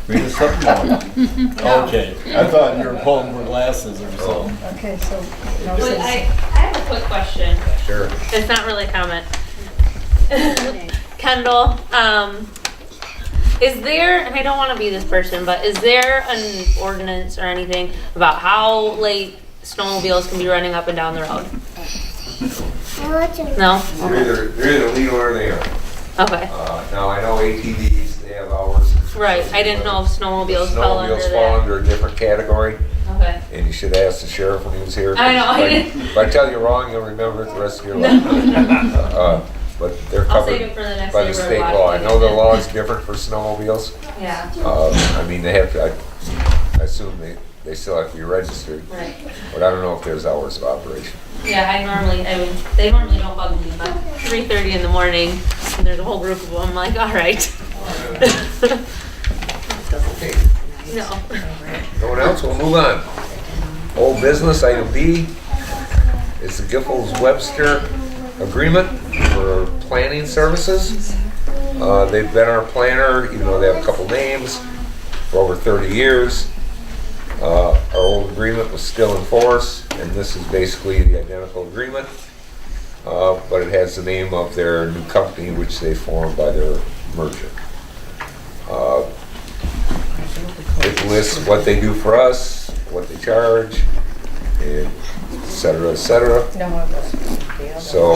read us something? No. Okay, I thought you were pulling for glasses or something. Okay, so, no, Wait, I have a quick question. Sure. It's not really a comment. Kendall, is there, and I don't want to be this person, but is there an ordinance or anything about how late snowmobiles can be running up and down the road? No? They're either legal or they aren't. Okay. Now, I know ATVs, they have hours. Right, I didn't know if snowmobiles fell under Snowmobiles fall that. under a different category, Okay. and you should ask the sheriff when he was here. I know, I If didn't. If I tell you wrong, you'll remember it the rest of your life. But they're I'll save covered it for the next by the neighborhood state watch law. I know the meeting. law is different for snowmobiles. Yeah, I mean, they have to, I assume they still have to be registered, right. but I don't know if there's hours of operation. Yeah, I mean, they normally don't bug me, but 3:30 in the morning, and there's a whole group of them, I'm like, all right. Okay, No. no one else, we'll move on. Old business, item B, is the Giffords-Webster agreement for planning services. They've been our planner, even though they have a couple names, for over 30 years. Our old agreement was still in force, and this is basically the identical agreement, but it has the name of their new company, which they formed by their merger. It lists what they do for us, what they charge, and et cetera, et cetera. No, it wasn't. So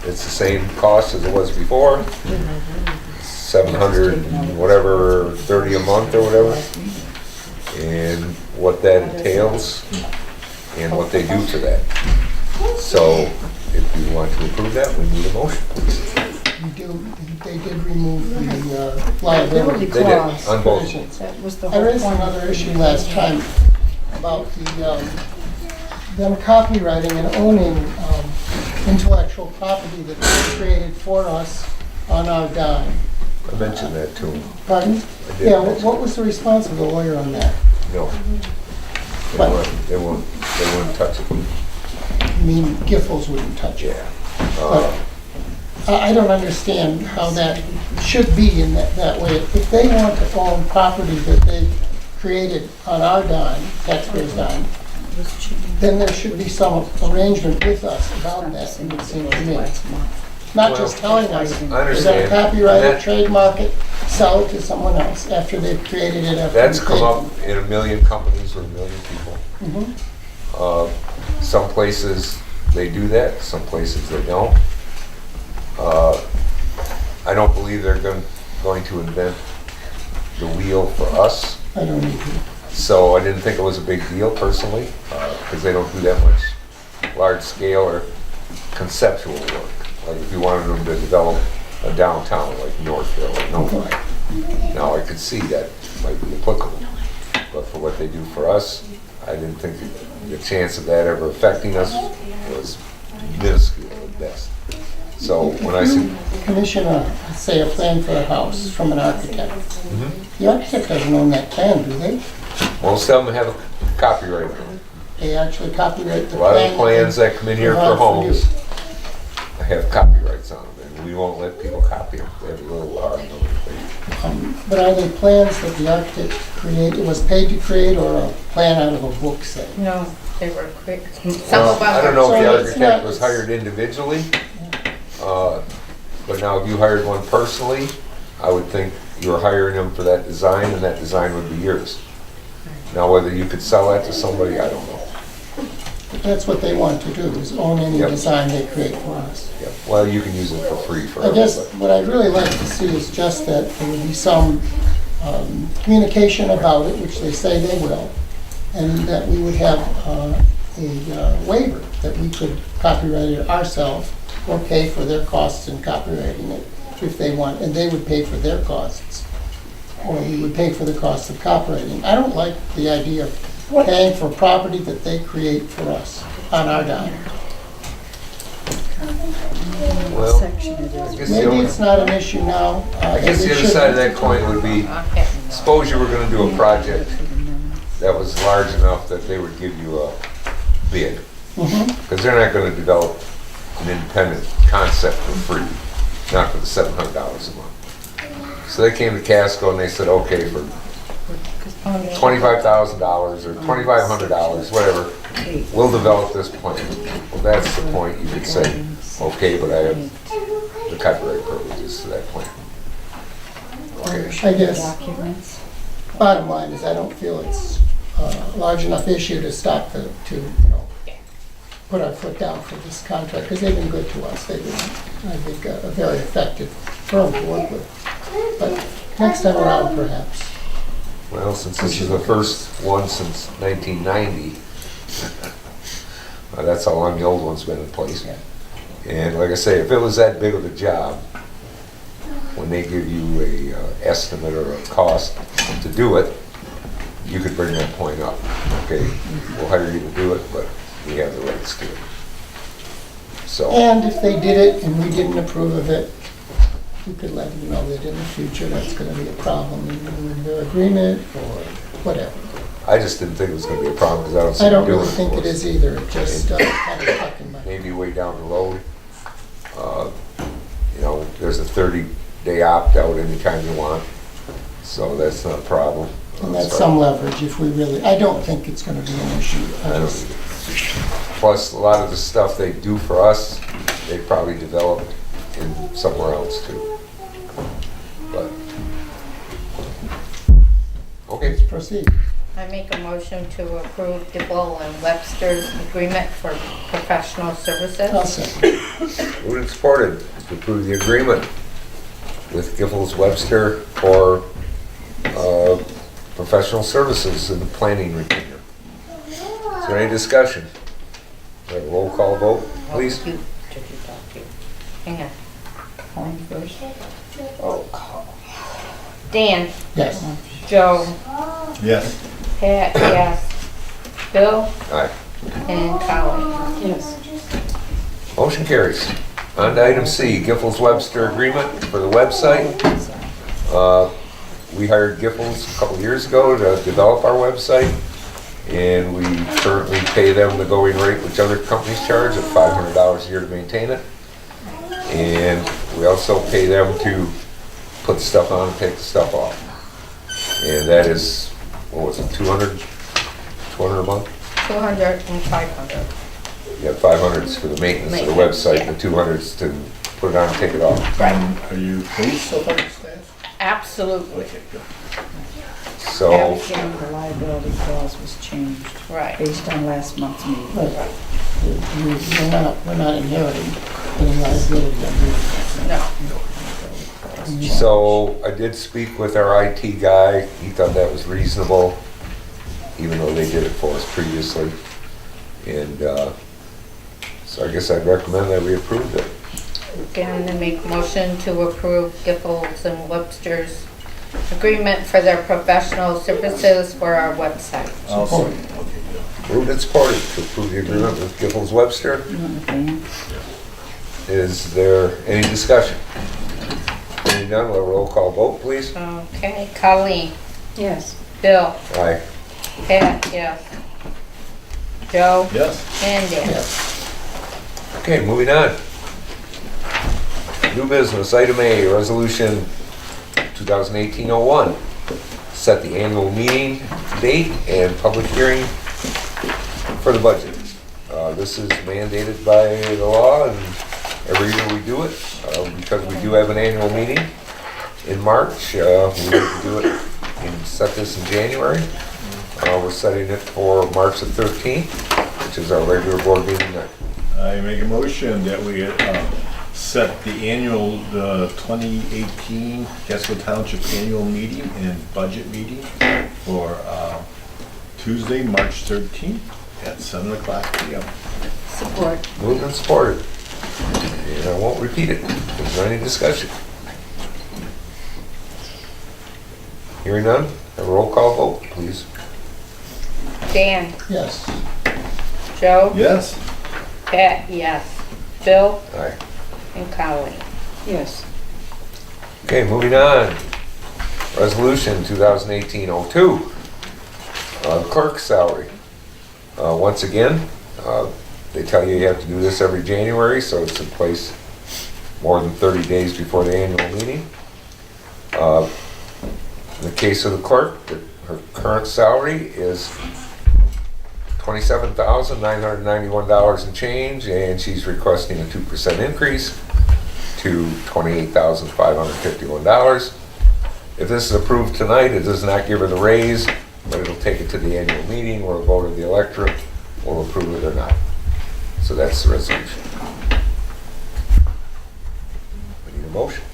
it's the same cost as it was before, 700 and whatever, 30 a month or whatever, and what that entails and what they do for that. So if you want to approve that, we need a motion, please. They did remove the liability They did, clause. on both. provisions. that was the I whole raised point. another issue last time about them copyrighting and owning intellectual property that they created for us on our dime. I mentioned that to him. Pardon? I did Yeah, mention what was the response of the lawyer on that? No. What? They wouldn't touch it. I mean, Giffords wouldn't touch it. Yeah. I don't understand how that should be in that way. If they want to own property that they created on our dime, taxpayers' dime, then there should be some arrangement with us about that, it would seem to me. Not just telling us, I we're gonna understand. copyright And it, trademark it, sell it to someone else after they've created it. after That's we come paid up them. in a million companies with a million people. Mhm. Some places they do that, some places they don't. I don't believe they're going to invent the wheel for us. I don't need to. So I didn't think it was a big deal personally, because they don't do that much large scale or conceptual work. Like if you wanted them to develop a downtown like Northville or Novi. Now I could see that might be applicable, but for what they do for us, I didn't think the chance of that ever affecting us was minuscule at best. So when I see, Commission, say, a plan for a house from an architect. Mm-hmm. The architect doesn't own that plan, do they? most of them have a copyright on it. They actually copyright the A lot plan. of the plans that come in here for provide you. homes have copyrights on them, and we won't let people copy them. They have a little But are they plans that the architect created, was paid to create, or a plan out of a book, say? No, they were quick. Some of Well, I don't know if the So it's architect not- was hired individually, but now if you hired one personally, I would think you were hiring them for that design, and that design would be yours. Now, whether you could sell that to somebody, I don't know. That's what they want to do, is own any Yep. design they create for us. Yeah, well, you can use it for free for I guess everybody. what I'd really like to see is just that there would be some communication about it, which they say they will, and that we would have a waiver, that we could copyright it ourselves or pay for their costs in copyrighting it if they want, and they would pay for their costs. Or we would pay for the cost of copyrighting. I don't like the idea of paying for property that they create for us on our dime. Well, Section it I is. guess the Maybe only- it's not an issue now. I guess the other side of that coin would be, Okay. suppose you were gonna do a project that was large enough that they would give you a bid. Because they're not gonna develop an independent concept for free, not for the $700 a month. So they came to Casco and they said, okay, for $25,000 or $2,500, whatever, we'll develop this plan. Well, that's the point, you could say, okay, but I have the copyright privileges to that plan. Okay, I guess, Documents. bottom line is, I don't feel it's a large enough issue to stop to, put our foot down for this contract, because they've been good to us. They've been, I think, a very effective firm to work with. But next time around, perhaps. well, since this is the first one since 1990, that's how long the old one's been in place. And like I say, if it was that big of a job, when they give you a estimate or a cost to do it, you could bring that point up. Okay, we'll hire you to do it, but we have the rights to it. So, And if they did it and we didn't approve of it, we could let them know that in the future that's gonna be a problem in their agreement or whatever. I just didn't think it was gonna be a problem, because I don't see I them don't doing really it think for it us. is either, it just kind of talking about. Maybe way down the road. There's a 30-day opt-out anytime you want, so that's not a problem. And that's some leverage if we really, I don't think it's gonna be an issue. I don't either. Plus, a lot of the stuff they do for us, they probably developed in somewhere else too. But, okay, Proceed. I make a motion to approve Dibble and Webster's agreement for professional I'll services. second. moved and supported to approve the agreement with Giffords Webster for professional services in the planning retainer. Is there any discussion? A roll call vote, please? You, did you talk to? Hang on. Calling first. Roll call. Dan, Yes. Joe, Yes. Pat, yes. Bill, Aye. and Colin. Yes. Motion carries. On to item C, Giffords Webster agreement for the website. We hired Giffords a couple years ago to develop our website, and we currently pay them the going rate which other companies charge of $500 a year to maintain it. And we also pay them to put stuff on and take the stuff off. And that is, what was it, 200 a month? 200 and 500. Yeah, 500 is for the maintenance of the Maintenance, website, yeah. the 200 is to put it on and take it off. Right. Are you paid so far, staff? Absolutely. Okay, good. So, Everything, the liability clause was changed Right. based on last month's meeting. Right. We're not inheriting any liability on No. so I did speak with our IT guy. He thought that was reasonable, even though they did it for us previously. And so I guess I'd recommend that we approved it. Again, I make motion to approve Giffords and Webster's agreement for their professional services for our website. I'll Support. second. Okay, good. Moved and supported to approve the agreement with Giffords Webster. Is there any discussion? Hearing none, we'll roll call vote, please. Okay, Colleen, Yes. Bill, Aye. Pat, yes. Joe, Yes. and Dan. Yes. Okay, moving on. New business, item A, resolution 2018-01. Set the annual meeting date and public hearing for the budget. This is mandated by the law, and every year we do it. Because we do have an annual meeting in March, we like to do it and set this in January. We're setting it for March the 13th, which is our regular board meeting night. I make a motion that we set the annual 2018 Casco Township annual meeting and budget meeting for Tuesday, March 13th at 7 o'clock p.m. Support. Moved and supported. And I won't repeat it. Is there any discussion? Hearing none, have a roll call vote, please. Dan, Yes. Joe, Yes? Pat, yes. Bill Aye. and Colleen. Yes. Okay, moving on. Resolution 2018-02. Clerk's salary. Once again, they tell you have to do this every January, so it's in place more than 30 days before the annual meeting. In the case of the clerk, her current salary is $27,991 and change, and she's requesting a 2% increase to $28,551. If this is approved tonight, it does not give her the raise, but it'll take it to the annual meeting where a vote of the electorate will approve it or not. So that's the resolution. We need a motion.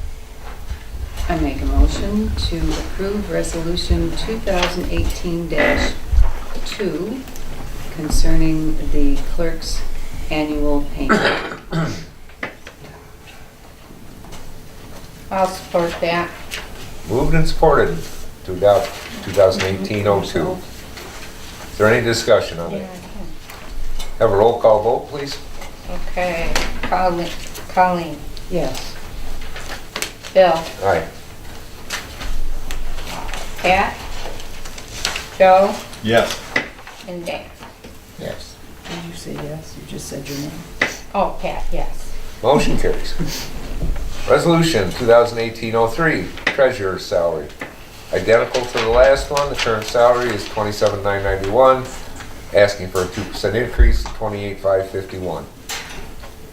I make a motion to approve Resolution 2018-2 concerning the clerk's annual payment. I'll support that. Moved and supported to adopt 2018-02. Is there any discussion on it? Have a roll call vote, please. Okay, Colleen, Yes. Bill, Aye. Pat, Joe, Yes. and Dan. Yes. Did you say yes? You just said your name. Oh, Pat, yes. Motion carries. Resolution 2018-03, treasurer's salary. Identical to the last one, the current salary is $27,991, asking for a 2% increase to $28,551.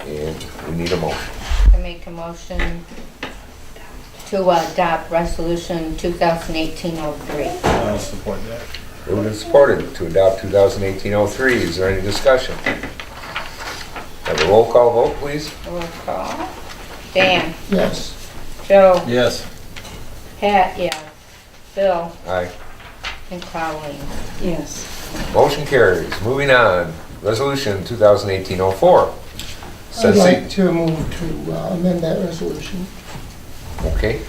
And we need a motion. I make a motion to adopt Resolution 2018-03. I'll support that. Moved and supported to adopt 2018-03. Is there any discussion? Have a roll call vote, please. Roll call. Dan, Yes. Joe, Yes. Pat, yes. Bill, Aye. and Colleen. Yes. Motion carries. Moving on. Resolution 2018-04. I'd like to move to amend that resolution Okay.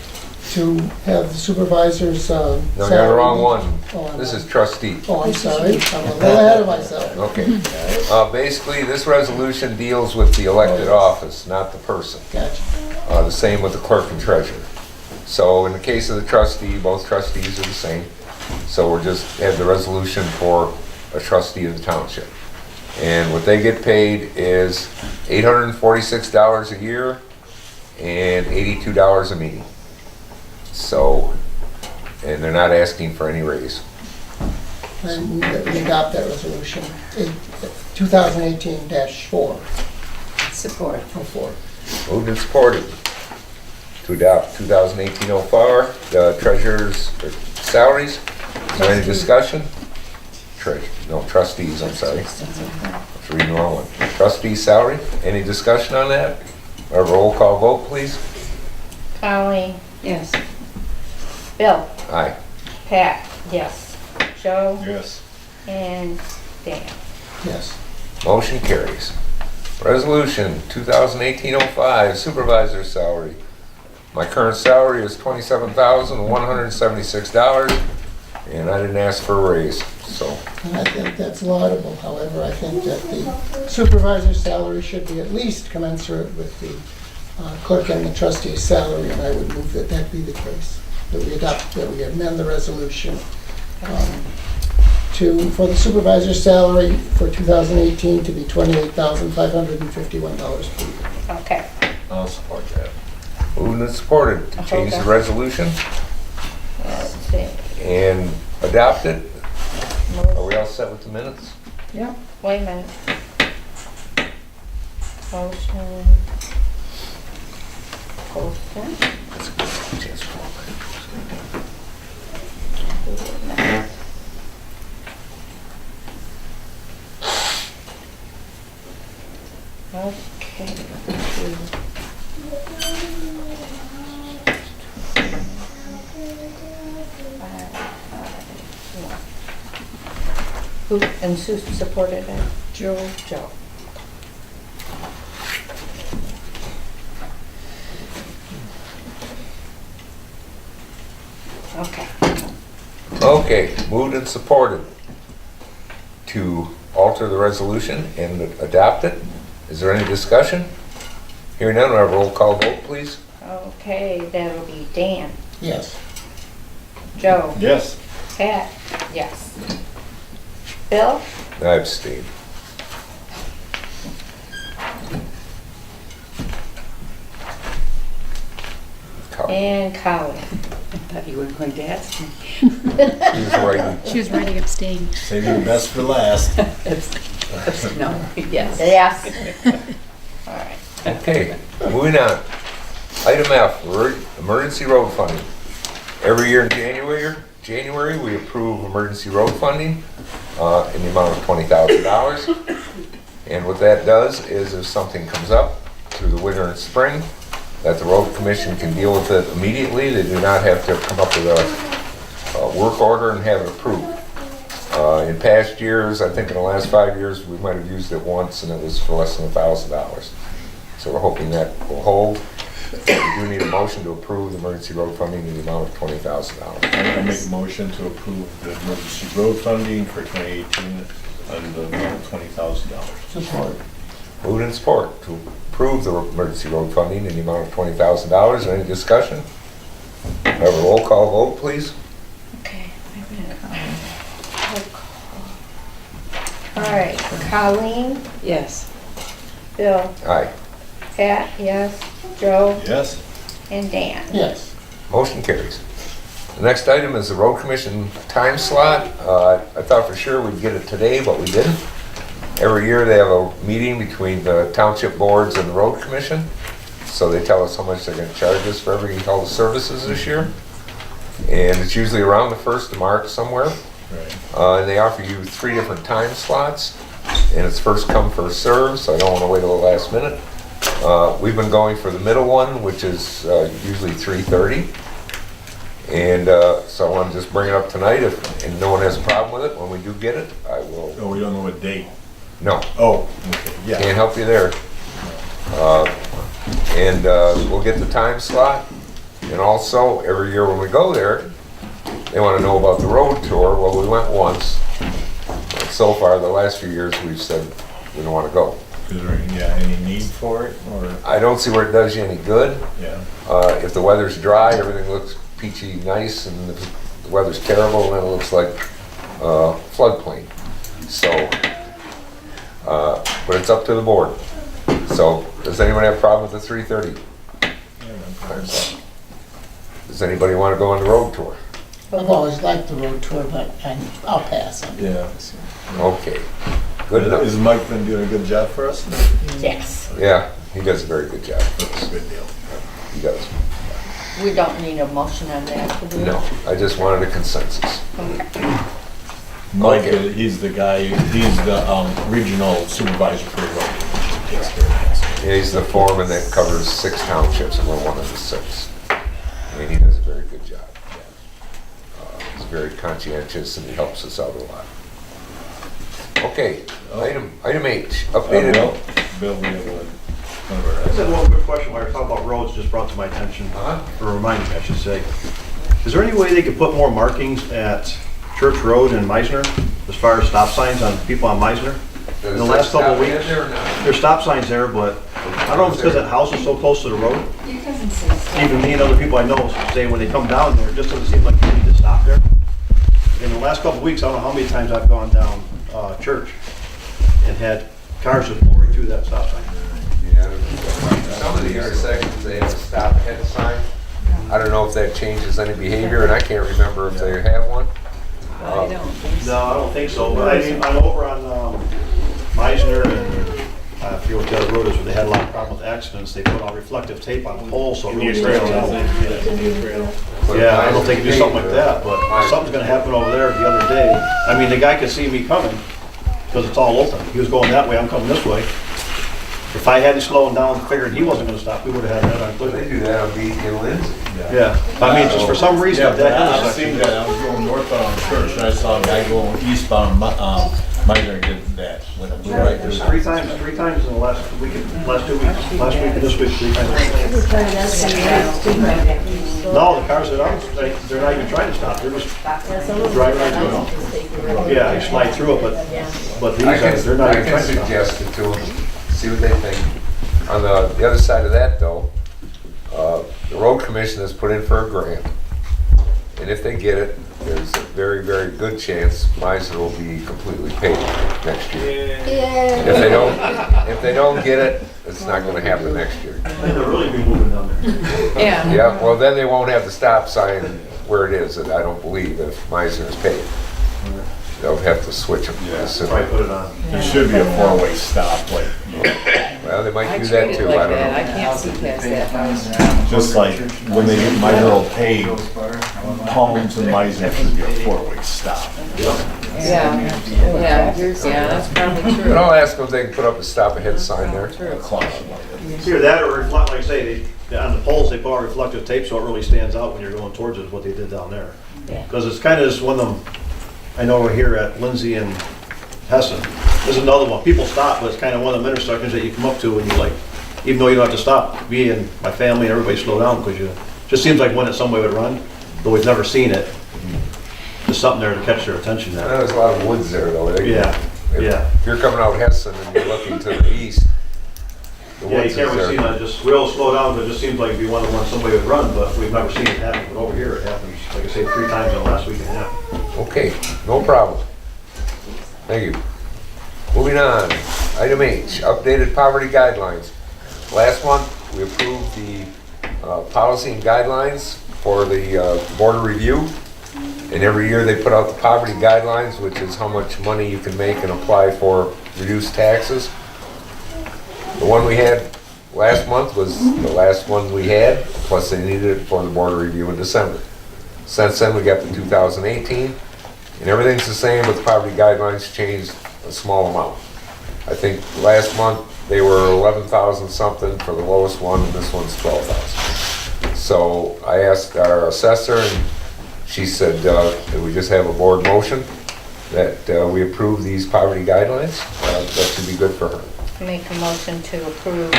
to have the supervisors. No, you're on the wrong one. Oh, I'm This not. is trustee. Oh, I'm sorry. I'm a little ahead of myself. Okay. Basically, this resolution deals with the elected office, not the person. Gotcha. The same with the clerk and treasurer. So in the case of the trustee, both trustees are the same. So we're just have the resolution for a trustee of the township. And what they get paid is $846 a year and $82 a meeting. So, and they're not asking for any raise. I move that we adopt that resolution, 2018-4. Support. 04. Moved and supported to adopt 2018-04, the treasurer's salaries. Is there any discussion? Trustees, I'm sorry. I was reading the wrong one. Trustee salary, any discussion on that? A roll call vote, please. Colleen, Yes. Bill, Aye. Pat, yes. Joe, Yes. and Dan. Yes. Motion carries. Resolution 2018-05, supervisor salary. My current salary is $27,176, and I didn't ask for a raise, so. And I think that's laudable. However, I think that the supervisor's salary should be at least commensurate with the clerk and the trustee's salary, and I would move that that be the case, that we adopt, that we amend the resolution for the supervisor's salary for 2018 to be $28,551 per year. Okay. I'll support that. Moved and supported to change the Okay. resolution Let's see. and adopt it. Are we all set with the minutes? Yep. Wait a minute. Motion. Posted. That's a good chance for all And Sue supported it. Joe. Joe. Okay. Okay, moved and supported to alter the resolution and adopt it. Is there any discussion? Hearing none, we'll have a roll call vote, please. Okay, that'll be Dan, Yes. Joe, Yes. Pat, yes. Bill, I abstain. Colin, and Colin. I thought you were going to ask me. he was writing. She was ready to abstain. Saving the best for last. No, yes. Yes. All right. Okay, moving on. Item F, emergency road funding. Every year in January, we approve emergency road funding in the amount of $20,000. And what that does is if something comes up through the winter and spring, that the road commission can deal with it immediately. They do not have to come up with a work order and have it approved. In past years, I think in the last 5 years, we might have used it once and it was for less than $1,000. So we're hoping that will hold. We do need a motion to approve the emergency road funding in the amount of $20,000. I make a motion to approve the emergency road funding for 2018 on the amount of $20,000. Support. Moved and support to approve the emergency road funding in the amount of $20,000. Any discussion? Have a roll call vote, please. Okay. wait a minute. Roll call. All right, Colleen, Yes. Bill, Aye. Pat, yes, Joe, Yes. and Dan. Yes. Motion carries. The next item is the road commission time slot. I thought for sure we'd get it today, but we didn't. Every year they have a meeting between the township boards and the road commission. So they tell us how much they're gonna charge us for all the services this year. And it's usually around the 1st of March somewhere. Right. And they offer you 3 different time slots. And it's first come, first served, so I don't wanna wait till the last minute. We've been going for the middle one, which is usually 3:30. And so I want to just bring it up tonight, and no one has a problem with it. When we do get it, I will, Oh, we don't know what date. no, Oh, okay, yeah. can't help you there. And we'll get the time slot. And also, every year when we go there, they want to know about the road tour. Well, we went once. But so far, the last few years, we've said we don't want to go. Is there any need for it, or? I don't see where it does you any good. Yeah. If the weather's dry, everything looks peachy nice, and if the weather's terrible, then it looks like floodplain. So, but it's up to the board. So, does anyone have a problem with the 3:30? Does anybody want to go on the road tour? I've always liked the road tour, but I'll pass on it. Yeah. Okay, good enough. Has Mike been doing a good job for us? Yes. Yeah, he does a very good job. That's a good deal. He does. We don't need a motion on that, do we? No, I just wanted a consensus. Okay. Mike, Okay. he's the guy, he's the regional supervisor for the road. He takes care of that. Yeah, he's the foreman that covers 6 townships, and we're one of the 6. And he does a very good job. He's very conscientious, and he helps us out a lot. Okay, item H, updated. Bill, we have one of I our. just had one quick question while you're talking about roads, just brought to my attention, or reminded me, I should say. Is there any way they could put more markings at Church Road and Meisner, as far as stop signs on people on Meisner? In the last couple of weeks, there's stop signs there, but I don't know if it's because that house is so close to the road. It doesn't say stop. Even me and other people I know say when they come down there, it just doesn't seem like they need to stop there. In the last couple of weeks, I don't know how many times I've gone down Church and had cars just pouring through that stop sign. Some of the intersections, they have a stop ahead sign. I don't know if that changes any behavior, and I can't remember if they have one. I don't think so. No, I don't think so, but I mean, I'm over on Meisner and I forget what the other road is, where they had a lot of problem with accidents. They put on reflective tape on the pole so it really stands out. Yeah, I don't know if they can do something like that, but something's gonna happen over there the other day. I mean, the guy could see me coming because it's all open. He was going that way, I'm coming this way. If I hadn't slowed down, figuring he wasn't gonna stop, we would've had that on They clear. do that on Beatty and Lindsay. Yeah, I mean, just for some reason, Yeah, that I've seen intersection. that. I was going northbound Church and I saw a guy going eastbound Meisner did that when it was right. There's three times in the last week, last 2 weeks, last week and this week, 3 times. No, the cars that they're not even trying to stop, they're just driving right through it. Yeah, you slide through it, but these guys, they're not I even can trying to stop. suggest it to them, see what they think. On the other side of that though, the road commission has put in for a grant. And if they get it, there's a very, very good chance Meisner will be completely paid next year. If they don't get it, it's not gonna happen next year. And they'll really be moving down there. Yeah. Yeah, well, then they won't have the stop sign where it is, and I don't believe if Meisner is paid. They'll have to switch them. Yeah. Probably put it on. There should be a 4-way stop, like, Well, they I might do treat that it too, like I don't that. I know. can't see past that house. just like when they get my girl paid, Palms and Meisner should be a 4-way stop. Yeah, that's probably But true. I'll ask them if they can put up a stop ahead sign there. Either that or reflect, like I say, on the poles, they put on reflective tape so it really stands out when you're going towards it, is what they did down there. Because it's kind of just one of them, I know we're here at Lindsay and Hessen. There's another one. People stop, but it's kind of one of them intersections that you come up to and you like, even though you don't have to stop, me and my family and everybody slow down because just seems like one that somebody would run, though we've never seen it. There's something there to catch their attention I know there. there's a lot of woods there though. Yeah, yeah. If you're coming out Hessen and you're looking to the east, the Yeah, you woods can't is really see there. that, just real slow down, but it just seems like it'd be one of the ones somebody would run, but we've never seen it happen. But over here, it happens, like I say, 3 times in the last week and a half. Okay, no problem. Thank you. Moving on, item H, updated poverty guidelines. Last month, we approved the policy and guidelines for the board of review. And every year they put out the poverty guidelines, which is how much money you can make and apply for reduced taxes. The one we had last month was the last one we had, plus they needed it for the board of review in December. Since then, we got the 2018, and everything's the same, but the poverty guidelines changed a small amount. I think last month they were 11,000 something for the lowest one, and this one's 12,000. So I asked our assessor, and she said that we just have a board motion that we approve these poverty guidelines. That should be good for her. Make a motion to approve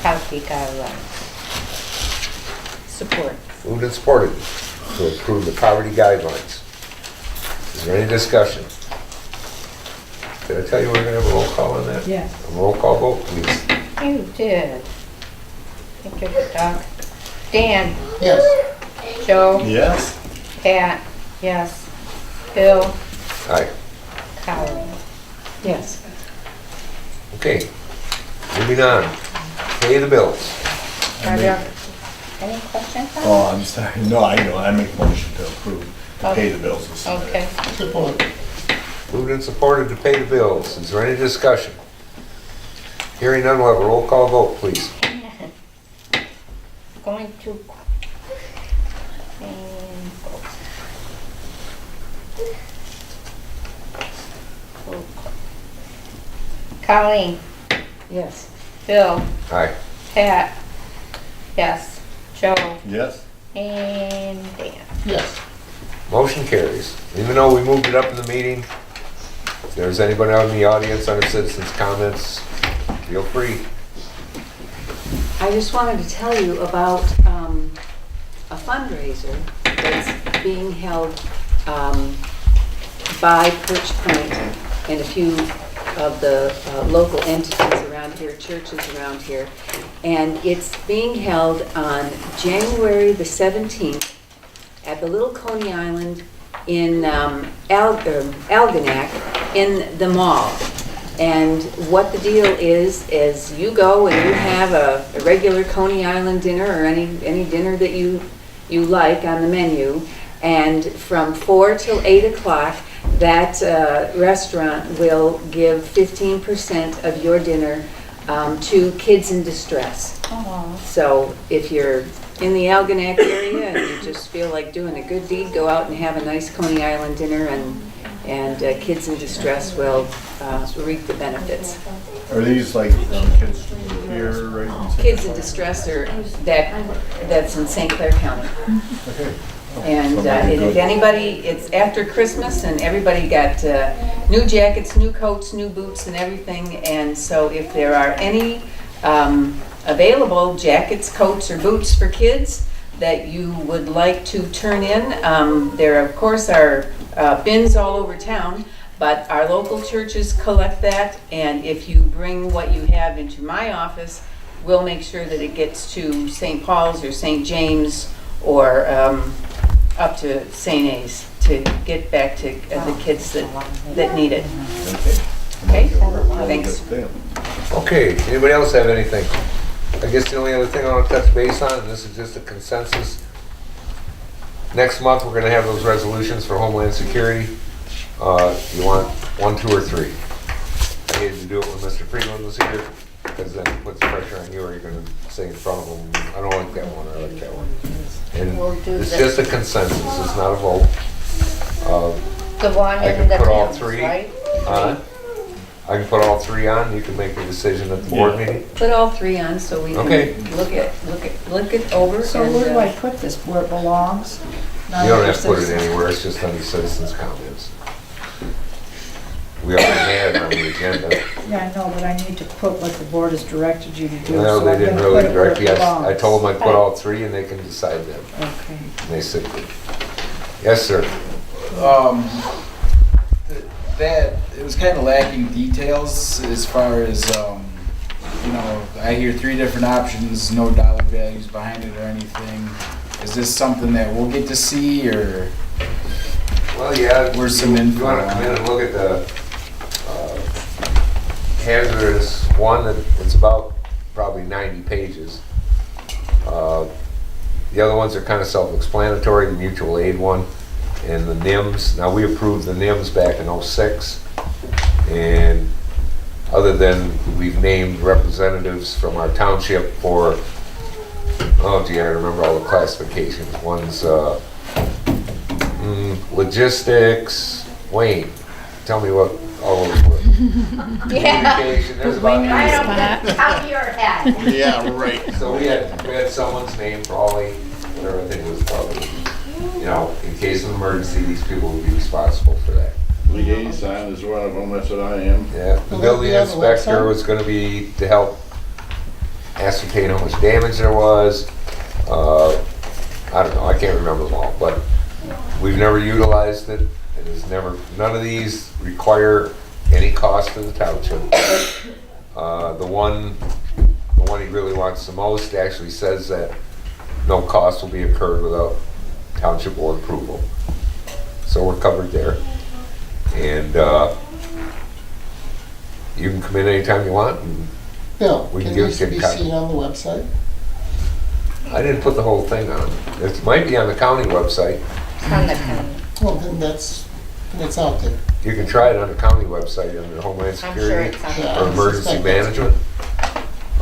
poverty guidelines. Support. Moved and supported to approve the poverty guidelines. Is there any discussion? Did I tell you we're gonna have a roll call on that? Yes. A roll call vote, please. You did. Thank you, Doc. Dan, Yes. Joe, Yes? Pat, yes. Bill, Aye. Colleen. Yes. Okay. Moving on. Pay the bills. Are there any questions? on Oh, I'm sorry. No, I know. I make a motion to approve, to pay the bills. it? Okay. Support. Moved and supported to pay the bills. Is there any discussion? Hearing none, we'll have a roll call vote, please. Going to. Colleen, Yes. Bill, Aye. Pat, yes. Joe, Yes? and Dan. Yes. Motion carries. Even though we moved it up in the meeting, if there's anybody out in the audience under citizens' comments, feel free. I just wanted to tell you about a fundraiser that's being held by Perch Point and a few of the local entities around here, churches around here. And it's being held on January the 17th at the Little Coney Island in Algonac in the mall. And what the deal is you go and you have a regular Coney Island dinner or any dinner that you like on the menu. And from 4 till 8 o'clock, that restaurant will give 15% of your dinner to kids in distress. So if you're in the Algonac area and you just feel like doing a good deed, go out and have a nice Coney Island dinner, and kids in distress will reap the benefits. Are these like kids here, right? Kids in distress are that's in St. Clair County. Okay. And if anybody, it's after Christmas and everybody got new jackets, new coats, new boots and everything. And so if there are any available jackets, coats or boots for kids that you would like to turn in, there of course are bins all over town, but our local churches collect that. And if you bring what you have into my office, we'll make sure that it gets to St. Paul's or St. James or up to St. A's to get back to the kids that need it. Okay? Thanks. Okay, anybody else have anything? I guess the only other thing I want to touch base on, and this is just a consensus. Next month, we're gonna have those resolutions for Homeland Security. You want 1, 2, or 3? I needed to do it when Mr. Freeland was here, because then it puts pressure on you, or you're gonna say in front of them, I don't like that one, I like that one. And it's just a consensus, it's not a vote. The one I in can the put all towns, 3 right? on. I can put all 3 on, you can make a decision at the board meeting. Put all 3 on so we Okay. can look it over. So and, where do I put this, where it belongs? You don't have to put it anywhere, it's just under citizens' comments. We already had it on the agenda. Yeah, I know, but I need to put what the board has directed you to do. No, so they I'm didn't gonna really put it where direct it you. I belongs. told them I'd put all 3 and they can decide then. Okay. And they said, good. Yes, sir. That, it was kind of lacking details as far as, you know, I hear 3 different options, no dollar values behind it or anything. Is this something that we'll get to see, or Well, yeah. where's some info You want to come in on and it? look at the hazardous one, it's about probably 90 pages. The other ones are kind of self-explanatory, the mutual aid one and the NIMS. Now, we approved the NIMS back in '06, and other than we've named representatives from our township for, oh gee, I remember all the classifications. One's logistics. Wayne, tell me what all those were. Communication, there's about Top of your head. Yeah, right. So we had someone's name for all 8, whatever I think it was probably, you know, in case of emergency, these people would be responsible for that. Liaison is one of them, that's what I am. Yeah, the Will building that be on the inspector website? was gonna be to help ascertain how much damage there was. I don't know, I can't remember them all, but we've never utilized it. It is never, none of these require any cost to the township. The one he really wants the most actually says that no cost will be incurred without township board approval. So we're covered there. And you can come in anytime you want. And Bill, We can can give- this get be copy. seen on the website? I didn't put the whole thing on. It might be on the county website. On the county. Well, then it's out there. You can try it on the county website under Homeland I'm sure Security it's on Yeah. or there. Emergency suspect that's- Management.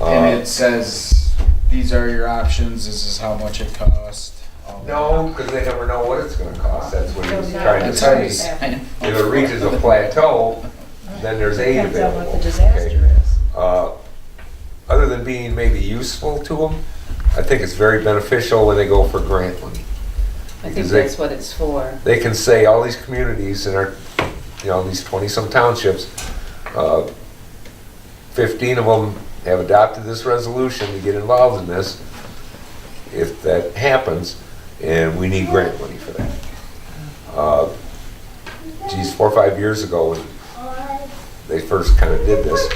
And it says, these are your options, this is how much it cost. all that. No, because they never know what it's gonna cost. That's what he's trying to That's what he's say. saying. If it reaches a plateau, then there's aid Depends on available. what the disaster okay? is. Other than being maybe useful to them, I think it's very beneficial when they go for grant money. I think Because they- that's what it's for. They can say all these communities in our, you know, these 20-some townships, 15 of them have adopted this resolution to get involved in this, if that happens, and we need grant money for that. Geez, 4 or 5 years ago, when they first kind of did this,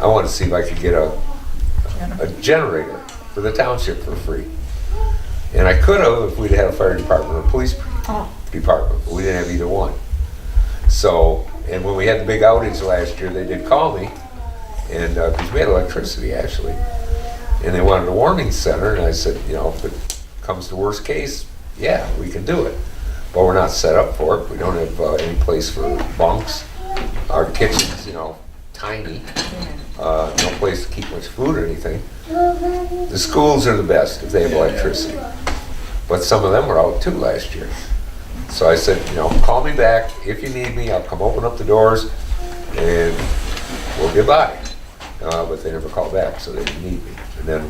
I wanted to see if I could get a generator for the township for free. And I could have if we'd had a fire department or police department, but we didn't have either one. So, and when we had the big outage last year, they did call me, and, because we had electricity actually, and they wanted a warming center, and I said, you know, if it comes to worst case, yeah, we can do it. But we're not set up for it. We don't have any place for bunks. Our kitchen's, you know, tiny. No place to keep much food or anything. The schools are the best if they have electricity. But some of them were out too last year. So I said, you know, call me back if you need me. I'll come open up the doors and we'll get by. But they never called back, so they didn't need me. And then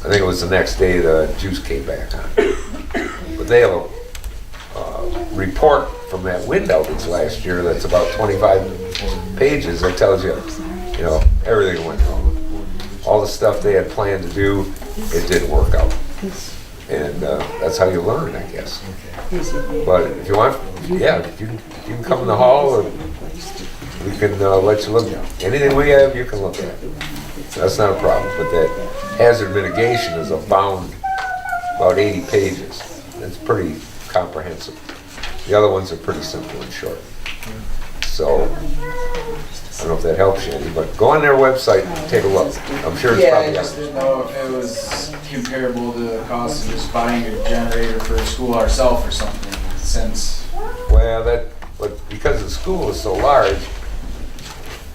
I think it was the next day the juice came back on. But they have a report from that wind outage last year that's about 25 pages that tells you, you know, everything went wrong. All the stuff they had planned to do, it didn't work out. And that's how you learn, I guess. But if you want, yeah, you can come in the hall and we can let you look. Anything we have, you can look at. That's not a problem. But that hazard mitigation is about 80 pages. It's pretty comprehensive. The other ones are pretty simple and short. So, I don't know if that helps you any, but go on their website and take a look. I'm sure it's Yeah, I probably just didn't know if it was comparable to the cost of just buying a generator for a school ourselves or something, since. well, but because the school is so large,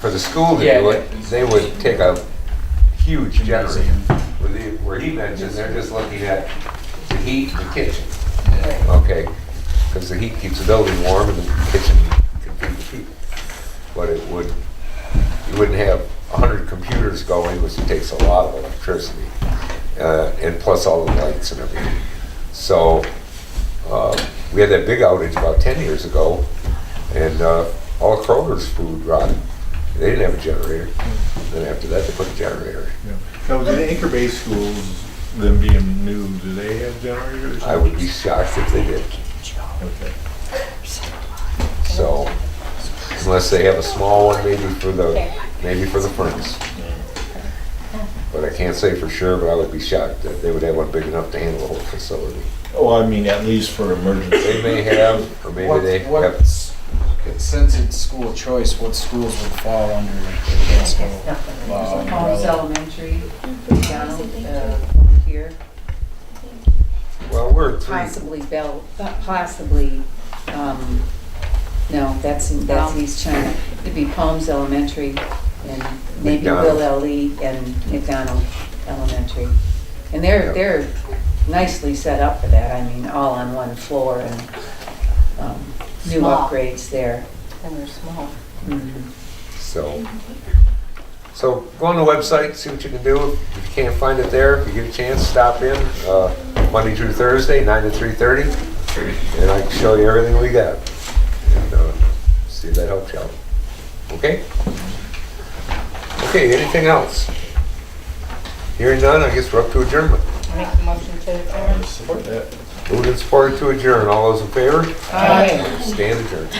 for the school to do it, they would take a huge generator. Where he mentioned, they're just looking at the heat in the kitchen. Okay, because the heat keeps the building warm and the kitchen can feed the people. But you wouldn't have 100 computers going, which takes a lot of electricity, and plus all the lights and everything. So we had that big outage about 10 years ago, and all Kroger's food rotted. They didn't have a generator. Then after that, they put a generator. Now, do the anchor-based schools, them being new, do they have generators? I would be shocked if they did. Okay. So, unless they have a small one, maybe for the furnace. But I can't say for sure, but I would be shocked that they would have one big enough to handle the whole facility. Well, I mean, at least for emergency. They may have, or maybe they have. Since it's school choice, what schools would fall under the Casco law Holmes umbrella? Elementary, down over here, Well, we're three. possibly Bell, possibly, no, that's East China. It'd be Palms Elementary and maybe McDonald. Will L.E. and McDonald Elementary. And they're nicely set up for that, I mean, all on one floor and new Small. upgrades there. And they're small. So go on the website, see what you can do. If you can't find it there, if you get a chance, stop in Monday through Thursday, 9 to 3:30, and I can show you everything we got. And see if that helps you out. Okay? Okay, anything else? Hearing none, I guess we're up to adjournment. Make a motion to adjourn. Support that. Moved and supported to adjourn. All those in favor? Aye. Stand adjourned.